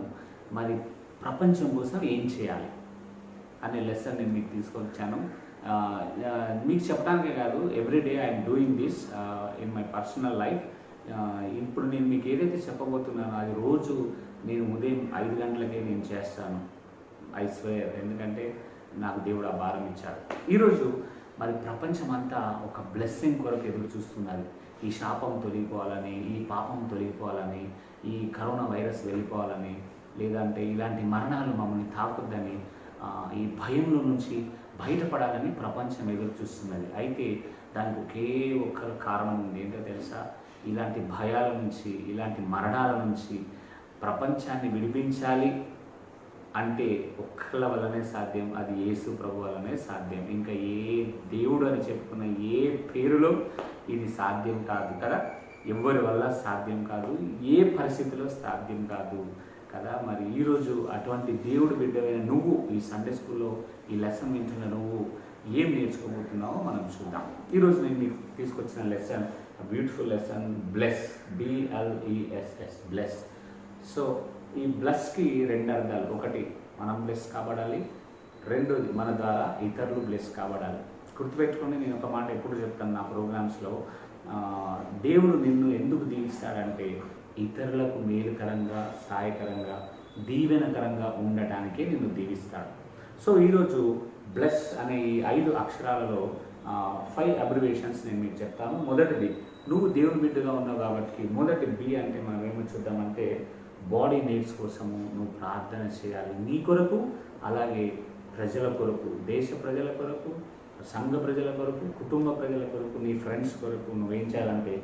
మరి ప్రపంచం కోసం ఏం చేయాలి అనే లెసన్ నేను మీకు తీసుకొని వచ్చాను. మీకు చెప్పడానికే కాదు, everyday I'm doing this in my personal life. ఇప్పుడు నేను మీకు ఏదైతే చెప్పబోతున్నానో అది రోజు నేను ఉదయం 5 గంటలకే నేను చేస్తాను. I swear. ఎందుకంటే నాకు దేవుడు ఆ భారం ఇచ్చాడు. ఈరోజు మరి ప్రపంచం అంతా ఒక బ్లెస్సింగ్ కొరకు ఎదురు చూస్తున్నది. ఈ శాపం తొలగిపోవాలని, ఈ పాపం తొలగిపోవాలని, ఈ కరోనా వైరస్ వెళ్ళిపోవాలని, లేదంటే ఇలాంటి మరణాలు మమ్మల్ని తాకొద్దని, ఈ భయంలో నుంచి బయటపడాలని ప్రపంచం ఎదురు చూస్తున్నది. అయితే దానికి ఒక్క కారణం ఉంది. ఏంటో తెలుసా? ఇలాంటి భయాల నుంచి, ఇలాంటి మరణాల నుంచి ప్రపంచాన్ని విడిపించాలి అంటే ఒక్కళ్ళ వల్లనే సాధ్యం, అది యేసు ప్రభు వల్లనే సాధ్యం. ఇంకా ఏ దేవుడు అని చెప్పుకున్న ఏ పేరులో ఇది సాధ్యం కాదు కదా, ఎవరి వల్ల సాధ్యం కాదు, ఏ పరిస్థితిలో సాధ్యం కాదు కదా. మరి ఈరోజు అటువంటి దేవుడు బిడ్డమైన నువ్వు ఈ సండే స్కూల్లో ఈ లెసన్ వింటున్న నువ్వు ఏం నేర్చుకోబోతున్నావో మనం చూద్దాం. ఈరోజు నేను మీకు తీసుకొచ్చిన lesson beautiful lesson, bless, BLESS, bless. So ఈ బ్లెస్కి 2 అర్థాలు. ఒకటి, మనం బ్లెస్ కాబడాలి. రెండోది, మన ద్వారా ఇతరులు బ్లెస్ కాబడాలి. గుర్తుపెట్టుకోండి, నేను ఒక మాట ఎప్పుడు చెప్తాను నా ప్రోగ్రామ్స్లో, దేవుడు నిన్ను ఎందుకు దీవిస్తాడంటే ఇతరులకు మేలుకరంగా, సహాయకరంగా, దీవెనకరంగా ఉండటానికే నిన్ను దీవిస్తాడు. సో ఈరోజు బ్లెస్ అనే ఈ 5 అక్షరాలలో 5 అబ్రివేషన్స్ నేను మీకు చెప్తాను. మొదటిది, నువ్వు దేవుని బిడ్డగా ఉన్నావు కాబట్టి మొదటి B అంటే మనం ఏమో చూద్దామంటే, బాడీ నీడ్స్ కోసము నువ్వు ప్రార్థన చేయాలి. నీ కొరకు, అలాగే ప్రజల కొరకు, దేశ ప్రజల కొరకు, సంఘ ప్రజల కొరకు, కుటుంబ ప్రజల కొరకు, నీ ఫ్రెండ్స్ కొరకు నువ్వేం చేయాలంటే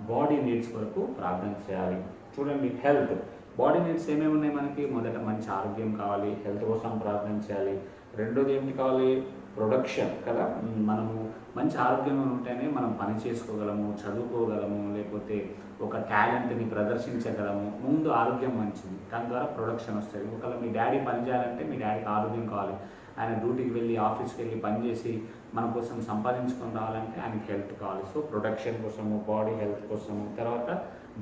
బాడీ నీడ్స్ కొరకు ప్రార్థన చేయాలి. చూడండి, హెల్త్, బాడీ నీడ్స్ ఏమేమి ఉన్నాయి మనకి? మొదట మంచి ఆరోగ్యం కావాలి, హెల్త్ కోసం ప్రార్థన చేయాలి. రెండోది ఏమిటి కావాలి? ప్రొడక్షన్ కదా. మనము మంచి ఆరోగ్యంగా ఉంటేనే మనం పని చేసుకోగలము, చదువుకోగలము, లేకపోతే ఒక టాలెంట్ని ప్రదర్శించగలము. ముందు ఆరోగ్యం మంచిది, దాని ద్వారా ప్రొడక్షన్ వస్తుంది. ఒకవేళ మీ డాడీ పని చేయాలంటే మీ డాడీకి ఆరోగ్యం కావాలి. ఆయన డ్యూటీకి వెళ్ళి, ఆఫీస్కి వెళ్ళి పనిచేసి మన కోసం సంపాదించుకొని రావాలంటే ఆయనకి హెల్త్ కావాలి. సో ప్రొడక్షన్ కోసము, బాడీ హెల్త్ కోసము, తర్వాత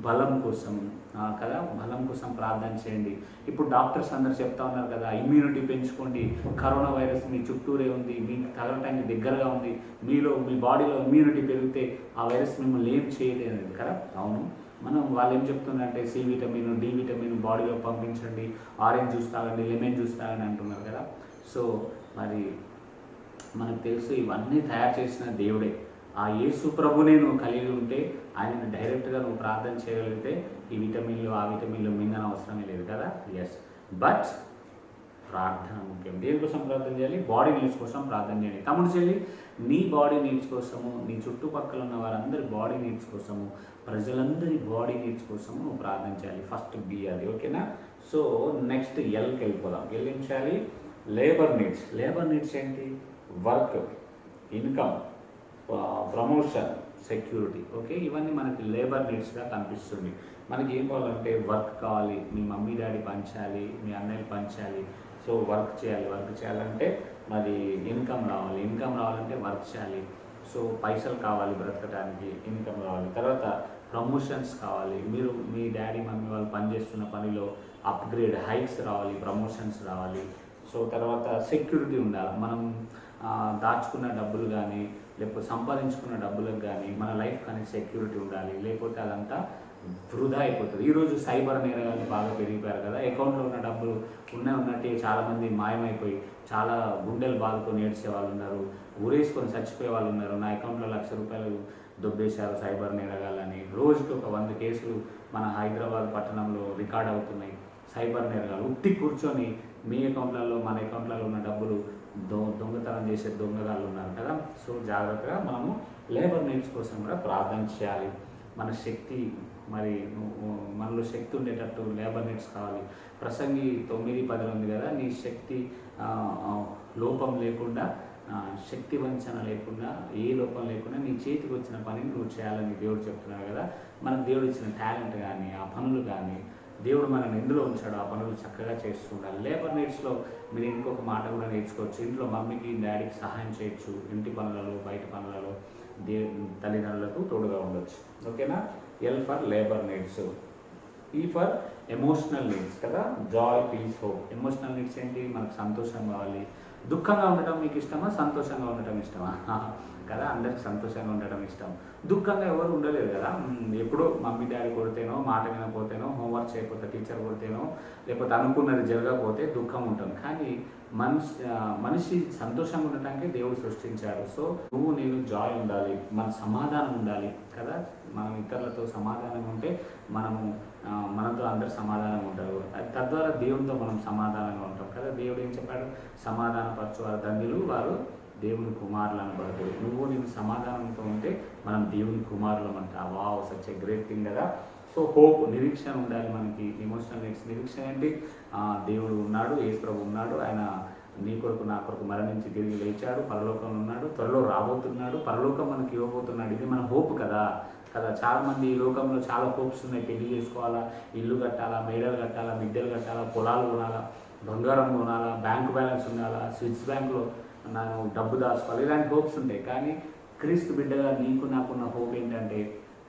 బలం కోసం కదా, బలం కోసం ప్రార్థన చేయండి. ఇప్పుడు డాక్టర్స్ అందరు చెప్తా ఉన్నారు కదా, ఇమ్యూనిటీ పెంచుకోండి, కరోనా వైరస్ మీ చుట్టూరే ఉంది, మీకు తగలటానికి దగ్గరగా ఉంది, మీలో మీ బాడీలో ఇమ్యూనిటీ పెరిగితే ఆ వైరస్ మిమ్మల్ని ఏం చేయలేదు కదా. అవును, వాళ్ళు ఏం చెప్తున్నారంటే C విటమిన్, D విటమిన్ బాడీలో పంపించండి, ఆరెంజ్ జ్యూస్ తాగండి, లెమన్ జ్యూస్ తాగండి అంటున్నారు కదా. సో మరి మనకు తెలుసు ఇవన్నీ తయారు చేసిన దేవుడే. ఆ యేసు ప్రభునే నువ్వు కలిగి ఉంటే ఆయనను డైరెక్ట్గా నువ్వు ప్రార్థన చేయగలిగితే ఈ విటమిన్లు ఆ విటమిన్లు మింగన అవసరమే లేదు కదా. ఎస్, బట్ ప్రార్థన ముఖ్యం. దేనికోసం ప్రార్థన చేయాలి? బాడీ నీడ్స్ కోసం ప్రార్థన చేయాలి. తమ్ముడు చెల్లి, నీ బాడీ నీడ్స్ కోసము, నీ చుట్టుపక్కల ఉన్న వారందరి బాడీ నీడ్స్ కోసము, ప్రజలందరి బాడీ నీడ్స్ కోసము నువ్వు ప్రార్థన చేయాలి. ఫస్ట్ బి అది, ఓకేనా. సో నెక్స్ట్ ఎల్కి వెళ్ళిపోదాం. ఎల్ ఏం చేయాలి? Labour needs. లేబర్ నీడ్స్ ఏంటి? Work, income, promotion, security. Okay, ఇవన్నీ మనకి లేబర్ నీడ్స్గా కనిపిస్తుంది. మనకి ఏం కావాలంటే వర్క్ కావాలి, మీ మమ్మీ డాడీ పంచాలి, మీ అన్నయ్యలు పంచాలి. సో వర్క్ చేయాలి. వర్క్ చేయాలంటే మరి ఇన్కమ్ రావాలి. ఇన్కమ్ రావాలంటే వర్క్ చేయాలి. సో పైసలు కావాలి బ్రతకడానికి, ఇన్కమ్ రావాలి. తర్వాత ప్రమోషన్స్ కావాలి. మీరు మీ డాడీ మమ్మీ వాళ్ళు పనిచేస్తున్న పనిలో అప్గ్రేడ్, హైక్స్ రావాలి, ప్రమోషన్స్ రావాలి. సో తర్వాత సెక్యూరిటీ ఉండాలి. మనం దాచుకున్న డబ్బులు కానీ లేకపోతే సంపాదించుకున్న డబ్బులకు కానీ మన లైఫ్ కానీ సెక్యూరిటీ ఉండాలి. లేకపోతే అదంతా వృధా అయిపోతుంది. ఈరోజు సైబర్ నేరగాళ్ళు బాగా పెరిగిపోయారు కదా. అకౌంట్లో ఉన్న డబ్బులు ఉన్నట్టే చాలామంది మాయమైపోయి చాలా గుండెలు బాధతో ఏడ్చే వాళ్ళు ఉన్నారు, ఊరేసుకొని చచ్చిపోయే వాళ్ళు ఉన్నారు. నా అకౌంట్లో ₹1,00,000 దొబ్బేశారు సైబర్ నేరగాళ్ళని. రోజుకి ఒక 100 కేసులు మన హైదరాబాద్ పట్టణంలో రికార్డ్ అవుతున్నాయి. సైబర్ నేరగాళ్ళు ఉట్టి కూర్చొని మీ అకౌంట్లలో మన అకౌంట్లలో ఉన్న డబ్బులు దొంగతనం చేసే దొంగగాళ్ళు ఉన్నారు కదా. సో జాగ్రత్తగా మనము లేబర్ నీడ్స్ కోసం కూడా ప్రార్థన చేయాలి. మన శక్తి మరి మనలో శక్తి ఉండేటట్టు లేబర్ నీడ్స్ కావాలి. ప్రసంగి 9:10 ఉంది కదా, నీ శక్తి లోపం లేకుండా, శక్తి వంచన లేకుండా, ఏ లోపం లేకుండా నీ చేతికి వచ్చిన పనిని నువ్వు చేయాలని దేవుడు చెప్తున్నాడు కదా. మనకు దేవుడు ఇచ్చిన టాలెంట్ కానీ ఆ పనులు కానీ దేవుడు మనల్ని ఎందులో ఉంచాడు ఆ పనులు చక్కగా చేస్తూ ఉండాలి. లేబర్ నీడ్స్లో మీరు ఇంకొక మాట కూడా నేర్చుకోవచ్చు. ఇంట్లో మమ్మీకి డాడీకి సహాయం చేయొచ్చు, ఇంటి పనులలో బయట పనులలో తల్లిదండ్రులకు తోడుగా ఉండొచ్చు. ఓకేనా. L for labour needs. E for emotional needs కదా, joy, peace, hope. Emotional needs ఏంటి? మనకు సంతోషం కావాలి. దుఃఖంగా ఉండటం మీకు ఇష్టమా, సంతోషంగా ఉండటం ఇష్టమా? కదా, అందరికి సంతోషంగా ఉండటం ఇష్టం. దుఃఖంగా ఎవరు ఉండలేరు కదా. ఎప్పుడో మమ్మీ డాడీ కొడితేనో, మాట వినకపోతేనో, హోంవర్క్ చేయకపోతే, టీచర్ కొడితేనో, లేకపోతే అనుకున్నది జరగకపోతే దుఃఖం ఉంటుంది. కానీ మనిషి సంతోషంగా ఉండటానికి దేవుడు సృష్టించాడు. సో నువ్వు నేను జాయ్ ఉండాలి, మన సమాధానం ఉండాలి కదా. మనం ఇతరులతో సమాధానం ఉంటే మనతో అందరు సమాధానంగా ఉంటారు. తద్వారా దేవునితో మనం సమాధానంగా ఉంటాం కదా. దేవుడు ఏం చెప్పాడు? సమాధానపరచు వారు ధన్యులు, వారు దేవుని కుమారులు అనబడతారు. నువ్వు నేను సమాధానంతో ఉంటే మనం దేవుని కుమారులం అంట. Wow, such a great thing కదా. సో హోప్, నిరీక్షణ ఉండాలి మనకి. Emotional needs. నిరీక్షణ ఏంటి? దేవుడు ఉన్నాడు, యేసు ప్రభు ఉన్నాడు, ఆయన నీ కొరకు నా కొరకు మరణించి తిరిగి లేచాడు, పరలోకంలో ఉన్నాడు, త్వరలో రాబోతున్నాడు, పరలోకం మనకి ఇవ్వబోతున్నాడు. ఇది మన హోప్ కదా. చాలామంది ఈ లోకంలో చాలా హోప్స్ ఉన్నాయి. పెళ్లి చేసుకోవాలా, ఇల్లు కట్టాలా, మేడలు కట్టాలా, మిద్దెలు కట్టాలా, పొలాలు కొనాలా, బంగారం కొనాలా, బ్యాంకు బ్యాలెన్స్ ఉండాలా, స్విస్ బ్యాంకులో నేను డబ్బు దాచుకోవాలి, ఇలాంటి హోప్స్ ఉంటాయి. కానీ క్రీస్తు బిడ్డగా నీకు నాకున్న హోప్ ఏంటంటే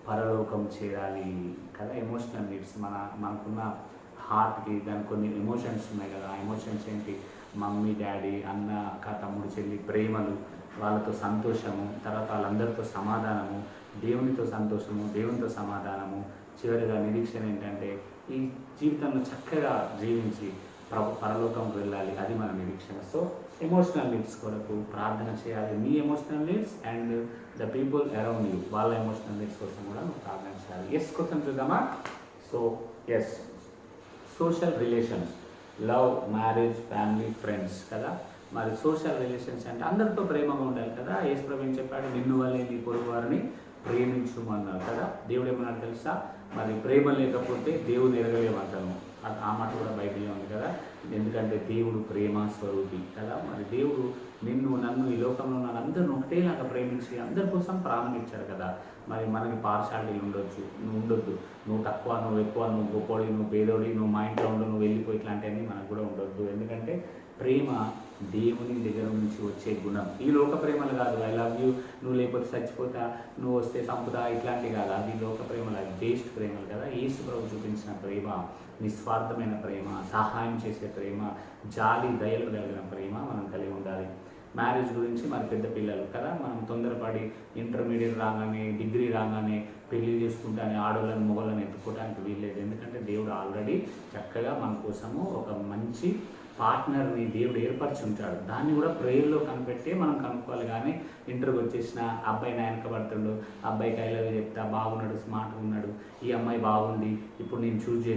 పరలోకం చేరాలి కదా. Emotional needs. మనకున్న హార్ట్కి దానికి కొన్ని ఎమోషన్స్ ఉన్నాయి కదా. ఆ ఎమోషన్స్ ఏంటి? మమ్మీ డాడీ, అన్న అక్క తమ్ముడు చెల్లి ప్రేమలు, వాళ్ళతో సంతోషము, తర్వాత వాళ్ళందరితో సమాధానము, దేవునితో సంతోషము, దేవునితో సమాధానము, చివరిగా నిరీక్షణ ఏంటంటే ఈ జీవితంలో చక్కగా జీవించి పరలోకంకి వెళ్ళాలి. అది మన నిరీక్షణ. సో ఎమోషనల్ నీడ్స్ కొరకు ప్రార్థన చేయాలి. మీ emotional needs and the people around you, వాళ్ళ ఎమోషనల్ నీడ్స్ కోసం కూడా నువ్వు ప్రార్థన చేయాలి. ఎస్ కోసం చూద్దామా. So S, social relations, love, marriage, family, friends కదా. మరి సోషల్ రిలేషన్స్ అంటే అందరితో ప్రేమగా ఉండాలి కదా. యేసు ప్రభువు ఏం చెప్పాడు? నిన్ను వల్లే నీ పొరుగు వారిని ప్రేమించుమన్నారు కదా. దేవుడు ఏమన్నాడు తెలుసా? మరి ప్రేమ లేకపోతే దేవుని ఎరగలేమంటాను. ఆ మాట కూడా బైబిల్లో ఉంది కదా. ఎందుకంటే దేవుడు ప్రేమ స్వరూపి కదా. మరి దేవుడు నిన్ను నన్ను ఈ లోకంలో ఉన్న అందరిని ఒకటేలాగా ప్రేమించి అందరి కోసం ప్రాణం ఇచ్చాడు కదా. మరి మనకి పార్షాలిటీలు ఉండొద్దు. నువ్వు తక్కువ, నువ్వు ఎక్కువ, నువ్వు గొప్పోడి, నువ్వు పేదోడి, నువ్వు మా ఇంట్లో ఉండు, నువ్వు వెళ్ళిపోయి, ఇట్లాంటివన్నీ మనకు కూడా ఉండొద్దు. ఎందుకంటే ప్రేమ దేవుని దగ్గర నుంచి వచ్చే గుణం. ఈ లోక ప్రేమలు కాదు. ఐ లవ్ యూ, నువ్వు లేకపోతే చచ్చిపోతా, నువ్వు వస్తే సంపుతా, ఇట్లాంటివి కాదు. అది లోక ప్రేమలు, అది బేస్ట్ ప్రేమలు కదా. యేసు ప్రభు చూపించిన ప్రేమ నిస్వార్థమైన ప్రేమ, సహాయం చేసే ప్రేమ, జాలి దయలు కలిగిన ప్రేమ మనం కలిగి ఉండాలి. మ్యారేజ్ గురించి మరి పెద్ద పిల్లలు కదా, మనం తొందరపడి ఇంటర్మీడియట్ రాగానే, డిగ్రీ రాగానే పెళ్లి చేసుకుంటానే ఆడవాళ్ళని మొగలను ఎత్తుకోవడానికి వీల్లేదు. ఎందుకంటే దేవుడు ఆల్రెడీ చక్కగా మన కోసము ఒక మంచి పార్ట్నర్ని దేవుడు ఏర్పరిచి ఉంటాడు. దాన్ని కూడా ప్రేయర్లో కనిపెట్టి మనం కనుక్కోవాలి. కానీ ఇంటర్వ్యూకి వచ్చేసిన అబ్బాయి నా వెనకబడుతుండు, అబ్బాయికి ఐ లవ్ యూ చెప్తా, బాగున్నాడు, స్మార్ట్గా ఉన్నాడు, ఈ అమ్మాయి బాగుంది, ఇప్పుడు నేను చూస్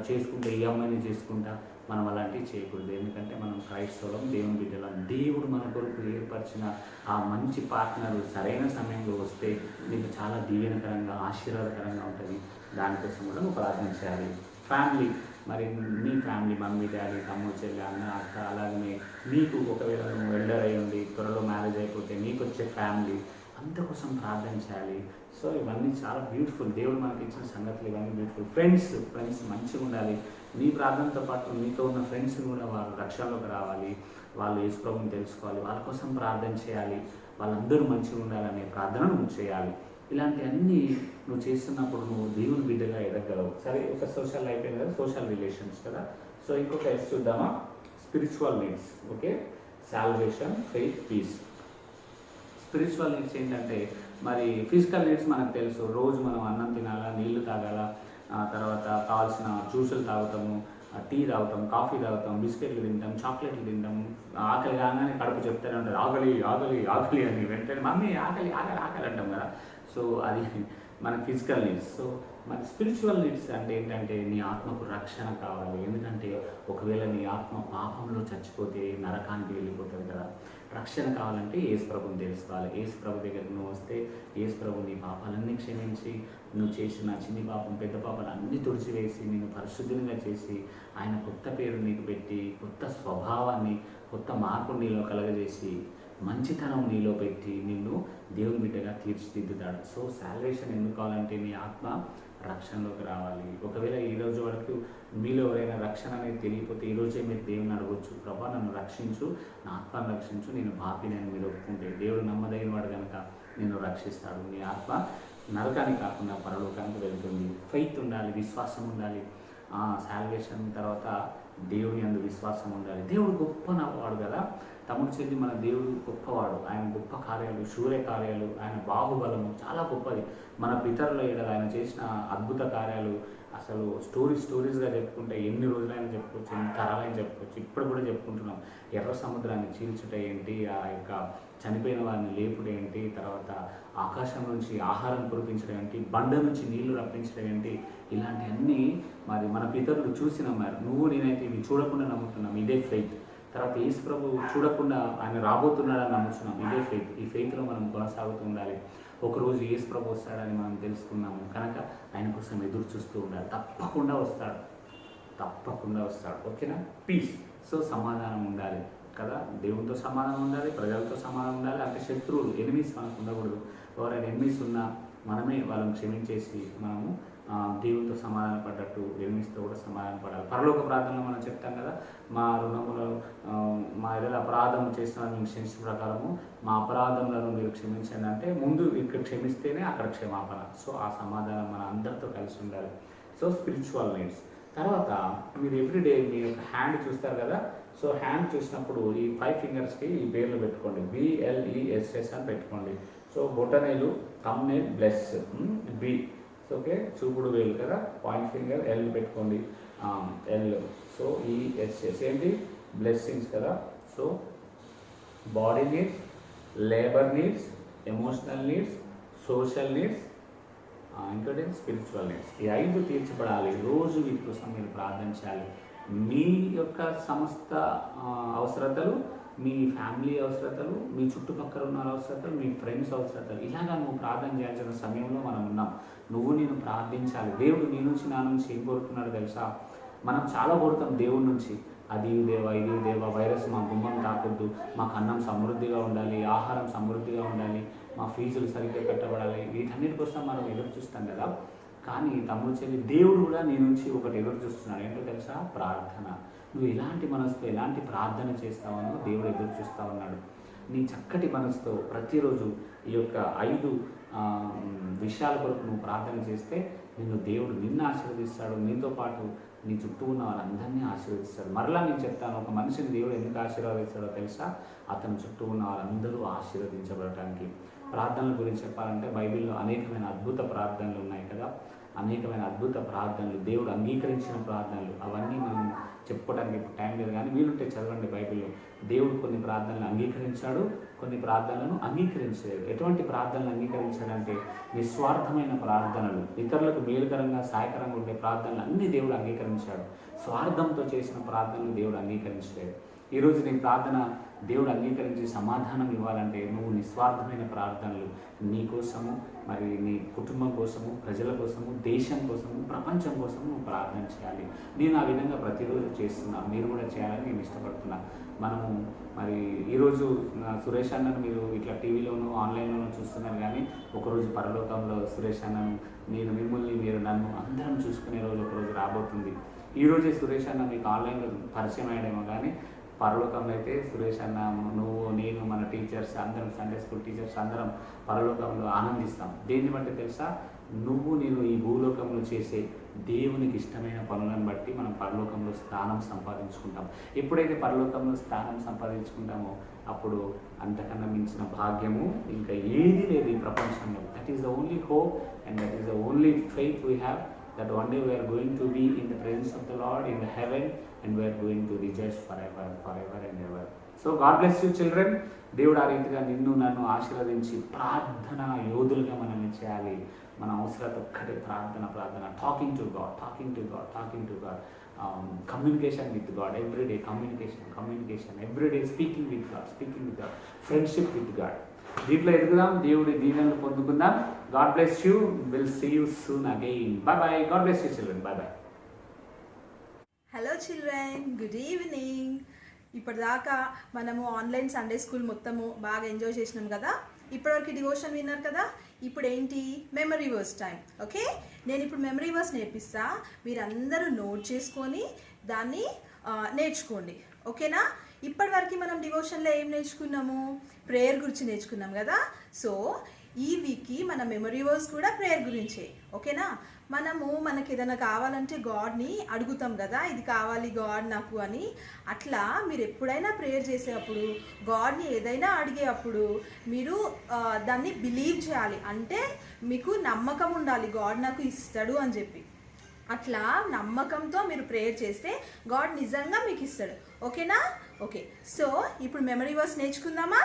చేసుకుంటే ఈ అమ్మాయిని చేసుకుంటా, మనం అలాంటివి చేయకూడదు. ఎందుకంటే మనం క్రైస్తవులం, దేవుని బిడ్డలం. దేవుడు మన కొరకు ఏర్పరిచిన ఆ మంచి పార్ట్నర్ సరైన సమయంలో వస్తే నీకు చాలా దీవెనకరంగా ఆశీర్వాదకరంగా ఉంటుంది. దానికోసం కూడా నువ్వు ప్రార్థన చేయాలి. ఫ్యామిలీ, మరి నీ ఫ్యామిలీ, మమ్మీ డాడీ, తమ్ముడు చెల్లి, అన్న అక్క, అలాగనే నీకు ఒకవేళ నువ్వు ఎల్డర్ అయ్యి ఉండి త్వరలో మ్యారేజ్ అయిపోతే నీకు వచ్చే ఫ్యామిలీ అందుకోసం ప్రార్థన చేయాలి. సో ఇవన్నీ చాలా బ్యూటిఫుల్. దేవుడు మనకి ఇచ్చిన సంగతులు ఇవన్నీ బ్యూటిఫుల్. ఫ్రెండ్స్ మంచిగా ఉండాలి. నీ ప్రార్థనతో పాటు నీతో ఉన్న ఫ్రెండ్స్ కూడా వాళ్ళు రక్షణలోకి రావాలి, వాళ్ళు యేసు ప్రభువుని తెలుసుకోవాలి, వాళ్ళ కోసం ప్రార్థన చేయాలి, వాళ్ళందరూ మంచిగా ఉండాలనే ప్రార్థన నువ్వు చేయాలి. ఇలాంటివన్నీ నువ్వు చేస్తున్నప్పుడు నువ్వు దేవుని బిడ్డగా ఎదగలవు. సరే, ఒక సోషల్ అయిపోయింది కదా, సోషల్ రిలేషన్స్ కదా. సో ఇంకొక ఎస్ చూద్దామా, spiritual needs. Okay, salvation, faith, peace. Spiritual needs ఏంటంటే మరి ఫిజికల్ నీడ్స్ మనకు తెలుసు. రోజు మనం అన్నం తినాలా, నీళ్లు తాగాల, తర్వాత కావాల్సిన జ్యూసులు తాగుతాము, టీ తాగుతాం, కాఫీ తాగుతాం, బిస్కెట్లు తింటాం, చాక్లెట్లు తింటాం. ఆకలి కాగానే కడుపు చెప్తూనే ఉంటుంది, ఆకలి ఆకలి ఆకలి అని. వెంటనే మమ్మీ ఆకలి ఆకలి ఆకలి అంటాం కదా. సో అది మన ఫిజికల్ నీడ్స్. సో మన స్పిరిచువల్ నీడ్స్ అంటే ఏంటంటే నీ ఆత్మకు రక్షణ కావాలి. ఎందుకంటే ఒకవేళ నీ ఆత్మ పాపంలో చచ్చిపోతే నరకానికి వెళ్ళిపోతుంది కదా. రక్షణ కావాలంటే యేసు ప్రభుని తెలుసుకోవాలి. యేసు ప్రభు దగ్గరికి నువ్వు వస్తే యేసు ప్రభు నీ పాపాలన్నీ క్షమించి, నువ్వు చేసిన చిన్ని పాపం పెద్ద పాపాలు అన్నీ తుడిచివేసి నిన్ను పరిశుద్ధంగా చేసి ఆయన కొత్త పేరు నీకు పెట్టి కొత్త స్వభావాన్ని, కొత్త మార్పు నీలో కలగజేసి మంచితనం నీలో పెట్టి నిన్ను దేవుని బిడ్డగా తీర్చిదిద్దుతాడు. సో సాల్వేషన్ ఎందుకు కావాలంటే నీ ఆత్మ రక్షణలోకి రావాలి. ఒకవేళ ఈ రోజు వరకు మీలో ఎవరైనా రక్షణ అనేది తెలియకపోతే ఈరోజే మీరు దేవుని అడగొచ్చు, ప్రభా నన్ను రక్షించు, నా ఆత్మను రక్షించు, నేను పాపిని అని మీరు ఒప్పుకుంటే దేవుడు నమ్మదగిన వాడు కనుక నిన్ను రక్షిస్తాడు. నీ ఆత్మ నరకానికి కాకుండా పరలోకానికి వెళ్తుంది. ఫెయిత్ ఉండాలి, విశ్వాసం ఉండాలి. సాల్వేషన్ తర్వాత దేవుని యందు విశ్వాసం ఉండాలి. దేవుడు గొప్ప వాడు కదా. తమ్ముడు చెల్లి, మన దేవుడు గొప్పవాడు. ఆయన గొప్ప కార్యాలు, శూర్య కార్యాలు, ఆయన బాహుబలము చాలా గొప్పది. మన పితరుల ఏడ ఆయన చేసిన అద్భుత కార్యాలు అసలు స్టోరీస్గా చెప్పుకుంటే ఎన్ని రోజులైనా చెప్పుకోవచ్చు, ఎన్ని తరాలైనా చెప్పుకోవచ్చు. ఇప్పుడు కూడా చెప్పుకుంటున్నాం. ఎర్ర సముద్రాన్ని చీల్చుట ఏంటి, ఆ యొక్క చనిపోయిన వారిని లేపుడు ఏంటి, తర్వాత ఆకాశం నుంచి ఆహారం కురిపించడం ఏంటి, బండ నుంచి నీళ్లు రప్పించడం ఏంటి, ఇలాంటివన్నీ మరి మన పితరులు చూసి నమ్మారు. నువ్వు నేనైతే ఇవి చూడకుండా నమ్ముతున్నాం. ఇదే ఫెయిత్. తర్వాత యేసు ప్రభు చూడకుండా ఆయన రాబోతున్నాడని నమ్ముతున్నాం. ఇదే ఫెయిత్. ఈ ఫెయిత్లో మనం కొనసాగుతూ ఉండాలి. ఒకరోజు యేసు ప్రభు వస్తాడని మనం తెలుసుకున్నాము కనుక ఆయన కోసం ఎదురు చూస్తూ ఉండాలి. తప్పకుండా వస్తాడు. ఓకేనా. పీస్. సో సమాధానం ఉండాలి కదా. దేవునితో సమాధానం ఉండాలి, ప్రజలతో సమాధానం ఉండాలి. అంటే శత్రువులు, ఎనిమీస్ మనకు ఉండకూడదు. ఎవరైనా ఎనిమీస్ ఉన్నా మనమే వాళ్ళని క్షమించేసి మనము దేవునితో సమాధాన పడ్డట్టు ఎనిమిస్తో కూడా సమాధాన పడాలి. పరలోక ప్రార్థనలో మనం చెప్తాం కదా, మా రుణములు మా ఏదైనా అపరాధం చేసిన మేము క్షమించిన ప్రకారము మా అపరాధములను మీరు క్షమించండి అంటే ముందు ఇక్కడ క్షమిస్తేనే అక్కడ క్షమాపణ. సో ఆ సమాధానం మన అందరితో కలిసి ఉండాలి. So spiritual needs. తర్వాత మీరు ఎవ్రీడే మీ యొక్క హ్యాండ్ చూస్తారు కదా. సో హ్యాండ్ చూసినప్పుడు ఈ 5 ఫింగర్స్కి ఈ పేర్లు పెట్టుకోండి. BLESS అని పెట్టుకోండి. సో బొటనేలు, థంబ్నైల్, బ్లెస్, బి. ఓకే, చూపుడు వేలు కదా, పాయింట్ ఫింగర్, ఎల్ పెట్టుకోండి, ఎల్. సో ESS ఏంటి, బ్లెస్సింగ్స్ కదా. So body needs, labour needs, emotional needs, social needs, ఇంకోటి స్పిరిచువల్ నీడ్స్. ఈ 5 తీర్చబడాలి. రోజు వీటి కోసం మీరు ప్రార్థన చేయాలి. మీ యొక్క సమస్త అవసరతలు, మీ ఫ్యామిలీ అవసరతలు, మీ చుట్టుపక్కల ఉన్న అవసరతలు, మీ ఫ్రెండ్స్ అవసరతలు, ఇలాగా నువ్వు ప్రార్థన చేయాల్సిన సమయంలో మనం ఉన్నాం. నువ్వు నేను ప్రార్థించాలి. దేవుడు నీ నుంచి నా నుంచి ఏం కోరుతున్నాడు తెలుసా? మనం చాలా కోరుతాం దేవుడి నుంచి, అది దేవా ఇది దేవా, వైరస్ మా గుమ్మం తాకొద్దు, మాకు అన్నం సమృద్ధిగా ఉండాలి, ఆహారం సమృద్ధిగా ఉండాలి, మా ఫీజులు సరిగ్గా కట్టబడాలి, వీటన్నిటి కోసం మనం ఎదురు చూస్తాం కదా. కానీ తమ్ముడు చెల్లి, దేవుడు కూడా నీ నుంచి ఒకటి ఎదురు చూస్తున్నాడు. ఏంటో తెలుసా? ప్రార్థన. నువ్వు ఎలాంటి మనసుతో ఎలాంటి ప్రార్థన చేస్తావనో దేవుడు ఎదురు చూస్తూ ఉన్నాడు. నీ చక్కటి మనసుతో ప్రతిరోజు ఈ యొక్క 5 విషయాల కొరకు నువ్వు ప్రార్థన చేస్తే నిన్ను ఆశీర్వదిస్తాడు. నీతో పాటు నీ చుట్టూ ఉన్న వాళ్ళందరినీ ఆశీర్వదిస్తాడు. మరలా నేను చెప్తాను, ఒక మనిషిని దేవుడు ఎందుకు ఆశీర్వదిస్తాడో తెలుసా? అతని చుట్టూ ఉన్న వాళ్ళందరూ ఆశీర్వదించబడటానికి. ప్రార్థనల గురించి చెప్పాలంటే బైబిల్లో అనేకమైన అద్భుత ప్రార్థనలు ఉన్నాయి కదా, అనేకమైన అద్భుత ప్రార్థనలు, దేవుడు అంగీకరించిన ప్రార్థనలు, అవన్నీ మనం చెప్పుకోవడానికి ఇప్పుడు టైం లేదు, కానీ వీలుంటే చదవండి బైబిల్లో. దేవుడు కొన్ని ప్రార్థనలు అంగీకరించాడు, కొన్ని ప్రార్థనలను అంగీకరించలేదు. ఎటువంటి ప్రార్థనలు అంగీకరించాడంటే నిస్వార్థమైన ప్రార్థనలు, ఇతరులకు మేలుకరంగా సహాయకరంగా ఉండే ప్రార్థనలు అన్నీ దేవుడు అంగీకరించాడు. స్వార్థంతో చేసిన ప్రార్థనలు దేవుడు అంగీకరించలేదు. ఈరోజు నీ ప్రార్థన దేవుడు అంగీకరించి సమాధానం ఇవ్వాలంటే నువ్వు నిస్వార్థమైన ప్రార్థనలు నీ కోసము, మరి నీ కుటుంబం కోసము, ప్రజల కోసము, దేశం కోసము, ప్రపంచం కోసము నువ్వు ప్రార్థన చేయాలి. నేను ఆ విధంగా ప్రతిరోజు చేస్తున్నాను, మీరు కూడా చేయాలని నేను ఇష్టపడుతున్నాను. మనము మరి ఈరోజు సురేష్ అన్నను మీరు ఇట్లా టీవీలోనూ ఆన్లైన్లోనూ చూస్తున్నారు, కానీ ఒకరోజు పరలోకంలో సురేష్ అన్నను, నేను మిమ్మల్ని, మీరు నన్ను అందరం చూసుకునే రోజు ఒకరోజు రాబోతుంది. ఈరోజే సురేష్ అన్న మీకు ఆన్లైన్లో పరిచయం అయ్యాడేమో, కానీ పరలోకంలో అయితే సురేష్ అన్న, నువ్వు, నేను, మన టీచర్స్ అందరం, సండే స్కూల్ టీచర్స్ అందరం పరలోకంలో ఆనందిస్తాం. దేన్ని బట్టి తెలుసా? నువ్వు నేను ఈ భూలోకంలో చేసే దేవునికి ఇష్టమైన పనులను బట్టి మనం పరలోకంలో స్థానం సంపాదించుకుంటాం. ఎప్పుడైతే పరలోకంలో స్థానం సంపాదించుకుంటామో అప్పుడు అంతకన్నా మించిన భాగ్యము ఇంకా ఏది లేదు ఈ ప్రపంచంలో. That is the only hope and that is the only faith we have, that one day we are going to be in the presence of the Lord in the heaven and we are going to rejoice forever and ever. So God bless you children. దేవుడు ఆ రీతిగా నిన్ను నన్ను ఆశీర్వదించి ప్రార్థన యోధులుగా మనల్ని చేయాలి. మన అవసరత ఒక్కటే ప్రార్థన, talking to God, communication with God, everyday communication, everyday speaking with God, friendship with God. దీంట్లో ఎదుగుదాం, దేవుడి దీవెనలు పొందుకుందాం. God bless you, will see you soon again. Bye bye. God bless you children. Bye bye. Hello children, good evening. ఇప్పటిదాకా మనము online Sunday school మొత్తము బాగా enjoy చేసినాం కదా. ఇప్పటివరకు డివోషన్ విన్నారు కదా. ఇప్పుడు ఏంటి? Memory verse time. ఓకే, నేను ఇప్పుడు మెమరీ వర్స్ నేర్పిస్తా, మీరందరూ నోట్ చేసుకొని దాన్ని నేర్చుకోండి. ఓకేనా? ఇప్పటివరకు మనం డివోషన్లో ఏం నేర్చుకున్నాము? ప్రేయర్ గురించి నేర్చుకున్నాం కదా. సో ఈ వీక్కి మన మెమరీ వర్స్ కూడా ప్రేయర్ గురించే. ఓకేనా? మనకి ఏదైనా కావాలంటే గాడ్ని అడుగుతాం కదా, ఇది కావాలి గాడ్ నాకు అని. అట్లా మీరు ఎప్పుడైనా ప్రేయర్ చేసేటప్పుడు, గాడ్ని ఏదైనా అడిగేటప్పుడు మీరు దాన్ని బిలీవ్ చేయాలి. అంటే మీకు నమ్మకం ఉండాలి గాడ్ నాకు ఇస్తాడు అని చెప్పి. అట్లా నమ్మకంతో మీరు ప్రేయర్ చేస్తే గాడ్ నిజంగా మీకు ఇస్తాడు. ఓకేనా? ఓకే, సో ఇప్పుడు మెమరీ వర్స్ నేర్చుకుందామా?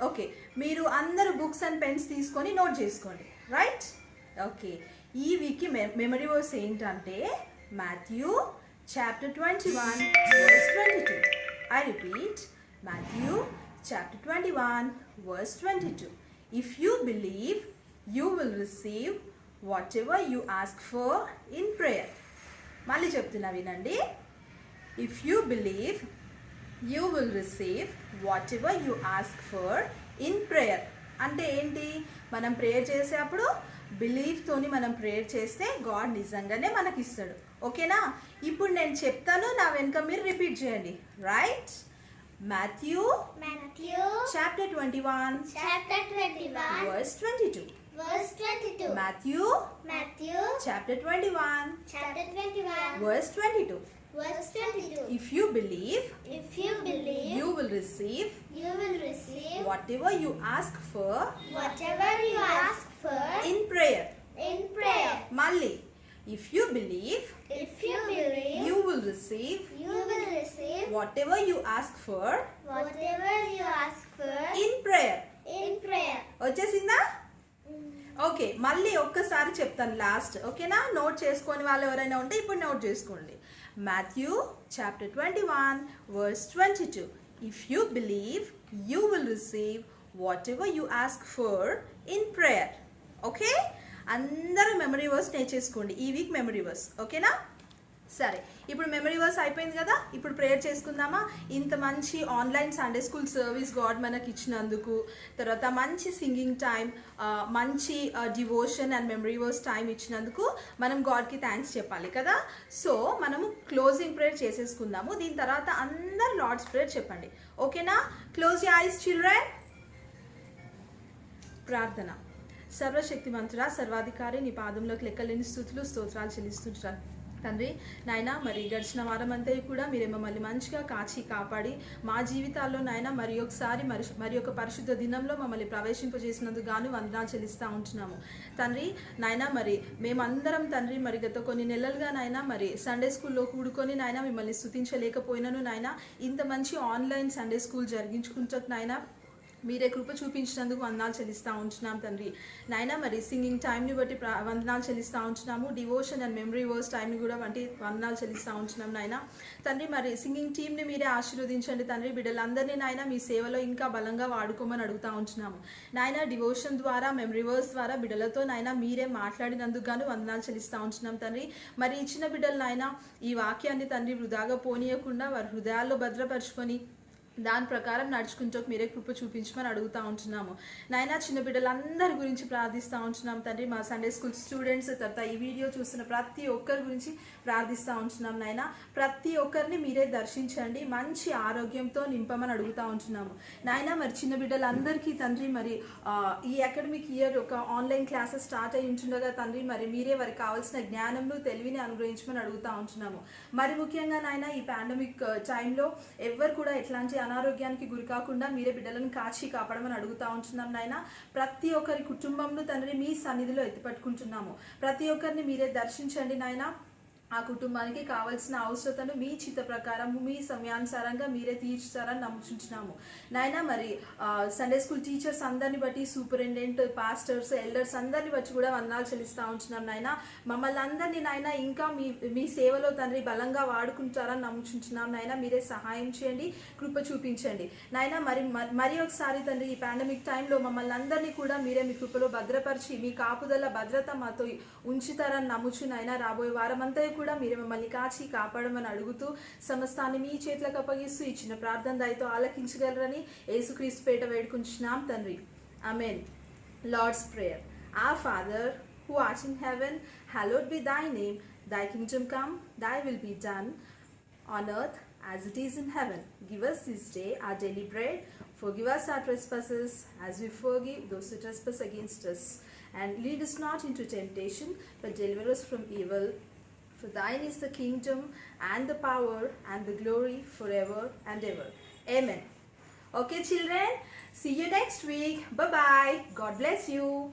ఓకే, మీరు అందరూ బుక్స్ అండ్ పెన్స్ తీసుకొని నోట్ చేసుకోండి. రైట్? ఓకే, ఈ వీక్కి మెమరీ వర్స్ ఏంటంటే Matthew chapter 21 verse 22. I repeat, Matthew chapter 21 verse 22. If you believe, you will receive whatever you ask for in prayer. మళ్ళీ చెప్తున్నా వినండి. If you believe, you will receive whatever you ask for in prayer. అంటే ఏంటి? మనం prayer చేసేటప్పుడు బిలీఫ్తోని మనం prayer చేస్తే God నిజంగానే మనకి ఇస్తాడు. ఓకేనా? ఇప్పుడు నేను చెప్తాను, నా వెనుక మీరు రిపీట్ చేయండి. Right? Matthew chapter 21 verse 22. Matthew chapter 21 verse 22. If you believe, you will receive whatever you ask for in prayer. Malli, if you believe, you will receive whatever you ask for in prayer. వచ్చేసిందా? Okay, మళ్ళీ ఒక్కసారి చెప్తాను last. ఓకేనా? Note చేసుకొని వాళ్ళు ఎవరైనా ఉంటే ఇప్పుడు నోట్ చేసుకోండి. Matthew chapter 21 verse 22. If you believe, you will receive whatever you ask for in prayer. Okay, అందరూ మెమరీ వర్స్ నేర్చేసుకోండి ఈ వీక్ మెమరీ వర్స్. ఓకేనా? సరే, ఇప్పుడు మెమరీ వర్స్ అయిపోయింది కదా. ఇప్పుడు ప్రేయర్ చేసుకుందామా? ఇంత మంచి online Sunday school service God మనకి ఇచ్చినందుకు, తర్వాత మంచి సింగింగ్ టైం, మంచి devotion and memory verse time ఇచ్చినందుకు మనం గాడ్కి థ్యాంక్స్ చెప్పాలి కదా. సో మనము క్లోజింగ్ ప్రేయర్ చేసేసుకుందాము. దీని తర్వాత అందరు లార్డ్స్ ప్రేయర్ చెప్పండి. ఓకేనా? Close your eyes children. ప్రార్థన. సర్వశక్తిమంతుడా, సర్వాధికారి, నీ పాదంలోకి లెక్కలేని స్తుతులు స్తోత్రాలు చెల్లిస్తుంటాను తండ్రి నాయన మరి గడిచిన వారం అంతా కూడా మీరే మమ్మల్ని మంచిగా కాచి కాపాడి మా జీవితాల్లో నాయన మరి ఒకసారి మరి ఒక పరిశుద్ధ దినంలో మమ్మల్ని ప్రవేశింపజేసినందుకు గాను వందనాలు చెల్లిస్తూ ఉంటున్నాము తండ్రి నాయన మరి మేమందరం తండ్రి మరి గత కొన్ని నెలలుగా నాయన మరి సండే స్కూల్లో కూడుకొని నాయన మిమ్మల్ని స్తుతించలేకపోయినాను నాయన ఇంత మంచి ఆన్లైన్ సండే స్కూల్ జరిగించుకుంటూ నాయన మీరే కృప చూపించినందుకు వందనాలు చెల్లిస్తూ ఉంటున్నాం తండ్రి నాయన మరి సింగింగ్ టైంని బట్టి వందనాలు చెల్లిస్తూ ఉంటున్నాము డివోషన్ అండ్ మెమరీ వర్స్ టైంని కూడా వందనాలు చెల్లిస్తూ ఉంటున్నాం నాయన తండ్రి మరి సింగింగ్ టీంని మీరే ఆశీర్వదించండి తండ్రి బిడ్డలందరినీ నాయన మీ సేవలో ఇంకా బలంగా వాడుకోమని అడుగుతూ ఉంటున్నాము నాయన డివోషన్ ద్వారా మెమరీ వర్స్ ద్వారా బిడ్డలతో నాయన మీరే మాట్లాడినందుకు గాను వందనాలు చెల్లిస్తూ ఉంటున్నాం తండ్రి మరి ఇచ్చిన బిడ్డలు నాయన ఈ వాక్యాన్ని తండ్రి వృధాగా పోనీయకుండా వారి హృదయాల్లో భద్రపరుచుకొని దాని ప్రకారం నడుచుకుంటూ మీరే కృప చూపించమని అడుగుతూ ఉంటున్నాము నాయన చిన్న బిడ్డలందరి గురించి ప్రార్థిస్తూ ఉంటున్నాం తండ్రి మా సండే స్కూల్ స్టూడెంట్స్ తర్వాత ఈ వీడియో చూస్తున్న ప్రతి ఒక్కరి గురించి ప్రార్థిస్తూ ఉంటున్నాం నాయన ప్రతి ఒక్కరిని మీరే దర్శించండి మంచి ఆరోగ్యంతో నింపమని అడుగుతూ ఉంటున్నాము నాయన మరి చిన్న బిడ్డలందరికీ తండ్రి మరి ఈ అకాడమిక్ ఇయర్ ఒక ఆన్లైన్ క్లాసెస్ స్టార్ట్ అయి ఉంటుండగా తండ్రి మరి మీరే వారికి కావాల్సిన జ్ఞానంను తెలివిని అనుగ్రహించమని అడుగుతూ ఉంటున్నాము మరి ముఖ్యంగా నాయన ఈ పాండమిక్ టైంలో ఎవరు కూడా ఎట్లాంటి అనారోగ్యానికి గురి కాకుండా మీరే బిడ్డలను కాచి కాపాడమని అడుగుతా ఉంటున్నాం నాయన ప్రతి ఒక్కరి కుటుంబంలో తండ్రి మీ సన్నిధిలో ఎత్తిపట్టుకుంటున్నాము ప్రతి ఒక్కరిని మీరే దర్శించండి నాయన ఆ కుటుంబానికి కావాల్సిన అవసరతను మీ చిత్త ప్రకారం మీ సమయానుసారంగా మీరే తీర్చుతారని నమ్ముచుంటున్నాము నాయన మరి సండే స్కూల్ టీచర్స్ అందరిని బట్టి సూపరింటెండెంట్ పాస్టర్స్ ఎల్డర్స్ అందరిని బట్టి కూడా వందనాలు చెల్లిస్తూ ఉంటున్నాం నాయన మమ్మల్ని అందరినీ నాయన ఇంకా మీ సేవలో తండ్రి బలంగా వాడుకుంటారని నమ్ముచుంటున్నాం నాయన మీరే సహాయం చేయండి కృప చూపించండి నాయన మరి ఒకసారి తండ్రి ఈ పాండమిక్ టైంలో మమ్మల్ని అందరినీ కూడా మీరే మీ కృపలో భద్రపరిచి మీ కాపుదల భద్రత మాతో ఉంచుతారని నమ్ముచు నాయన రాబోయే వారమంతా కూడా మీరు మమ్మల్ని కాచి కాపాడమని అడుగుతూ సమస్తాన్ని మీ చేతులకు అప్పగిస్తూ ఇచ్చిన ప్రార్థన దయతో ఆలకించగలరని యేసుక్రీస్తు పేట వేడుకుంటున్నాం తండ్రి ఆమేన్ Lord's prayer Our Father who art in heaven, hallowed be thy name. Thy kingdom come, thy will be done on earth as it is in heaven. Give us this day our daily bread. Forgive us our trespasses as we forgive those who trespass against us. And lead us not into temptation, but deliver us from evil. For thine is the kingdom and the power and the glory forever and ever. Amen. Okay children, see you next week. Bye bye. God bless you.